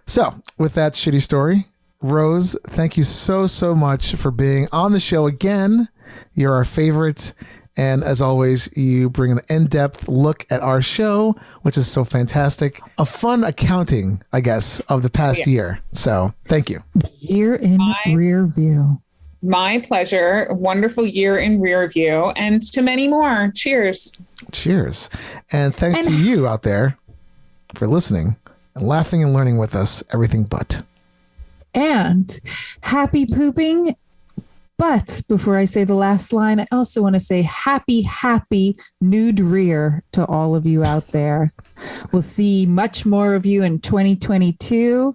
So with that shitty story, Rose, thank you so much for being on the show again. You're our favorite. And as always, you bring an in-depth look at our show, which is so fantastic. A fun accounting, I guess, of the past year. So thank you. Year in rear view. My pleasure. Wonderful year in rear view, and to many more. Cheers. Cheers. And thanks to you out there for listening and laughing and learning with us, everything but. And happy pooping But before I say the last line, I also want to say happy nude rear to all of you out there. We'll see much more of you in 2022.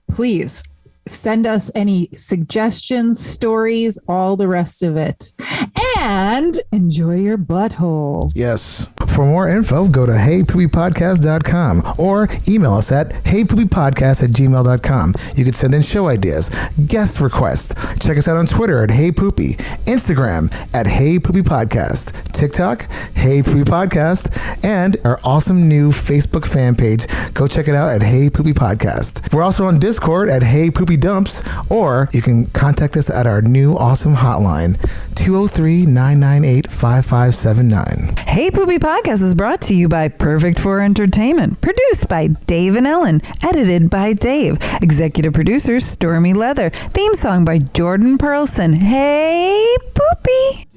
Please send us any suggestions, stories, all the rest of it. And enjoy your butthole. Yes. For more info, go to heypoopypodcast.com or email us at heypoopypodcast@gmail.com. You can send in show ideas, guest requests. Check us out on Twitter at heypoopy, Instagram at heypoopypodcast, TikTok, Hey Poopy Podcast, and our awesome new Facebook fan page. Go check it out at Hey Poopy Podcast. We're also on Discord at Hey Poopy Dumps, or you can contact us at our new awesome hotline, 203-998-5579. Hey Poopy Podcast is brought to you by Perfect 4 Entertainment. Produced by Dave and Ellen. Edited by Dave. Executive producers Stormy Leather. Theme song by Jordan Perlson. Hey Poopy!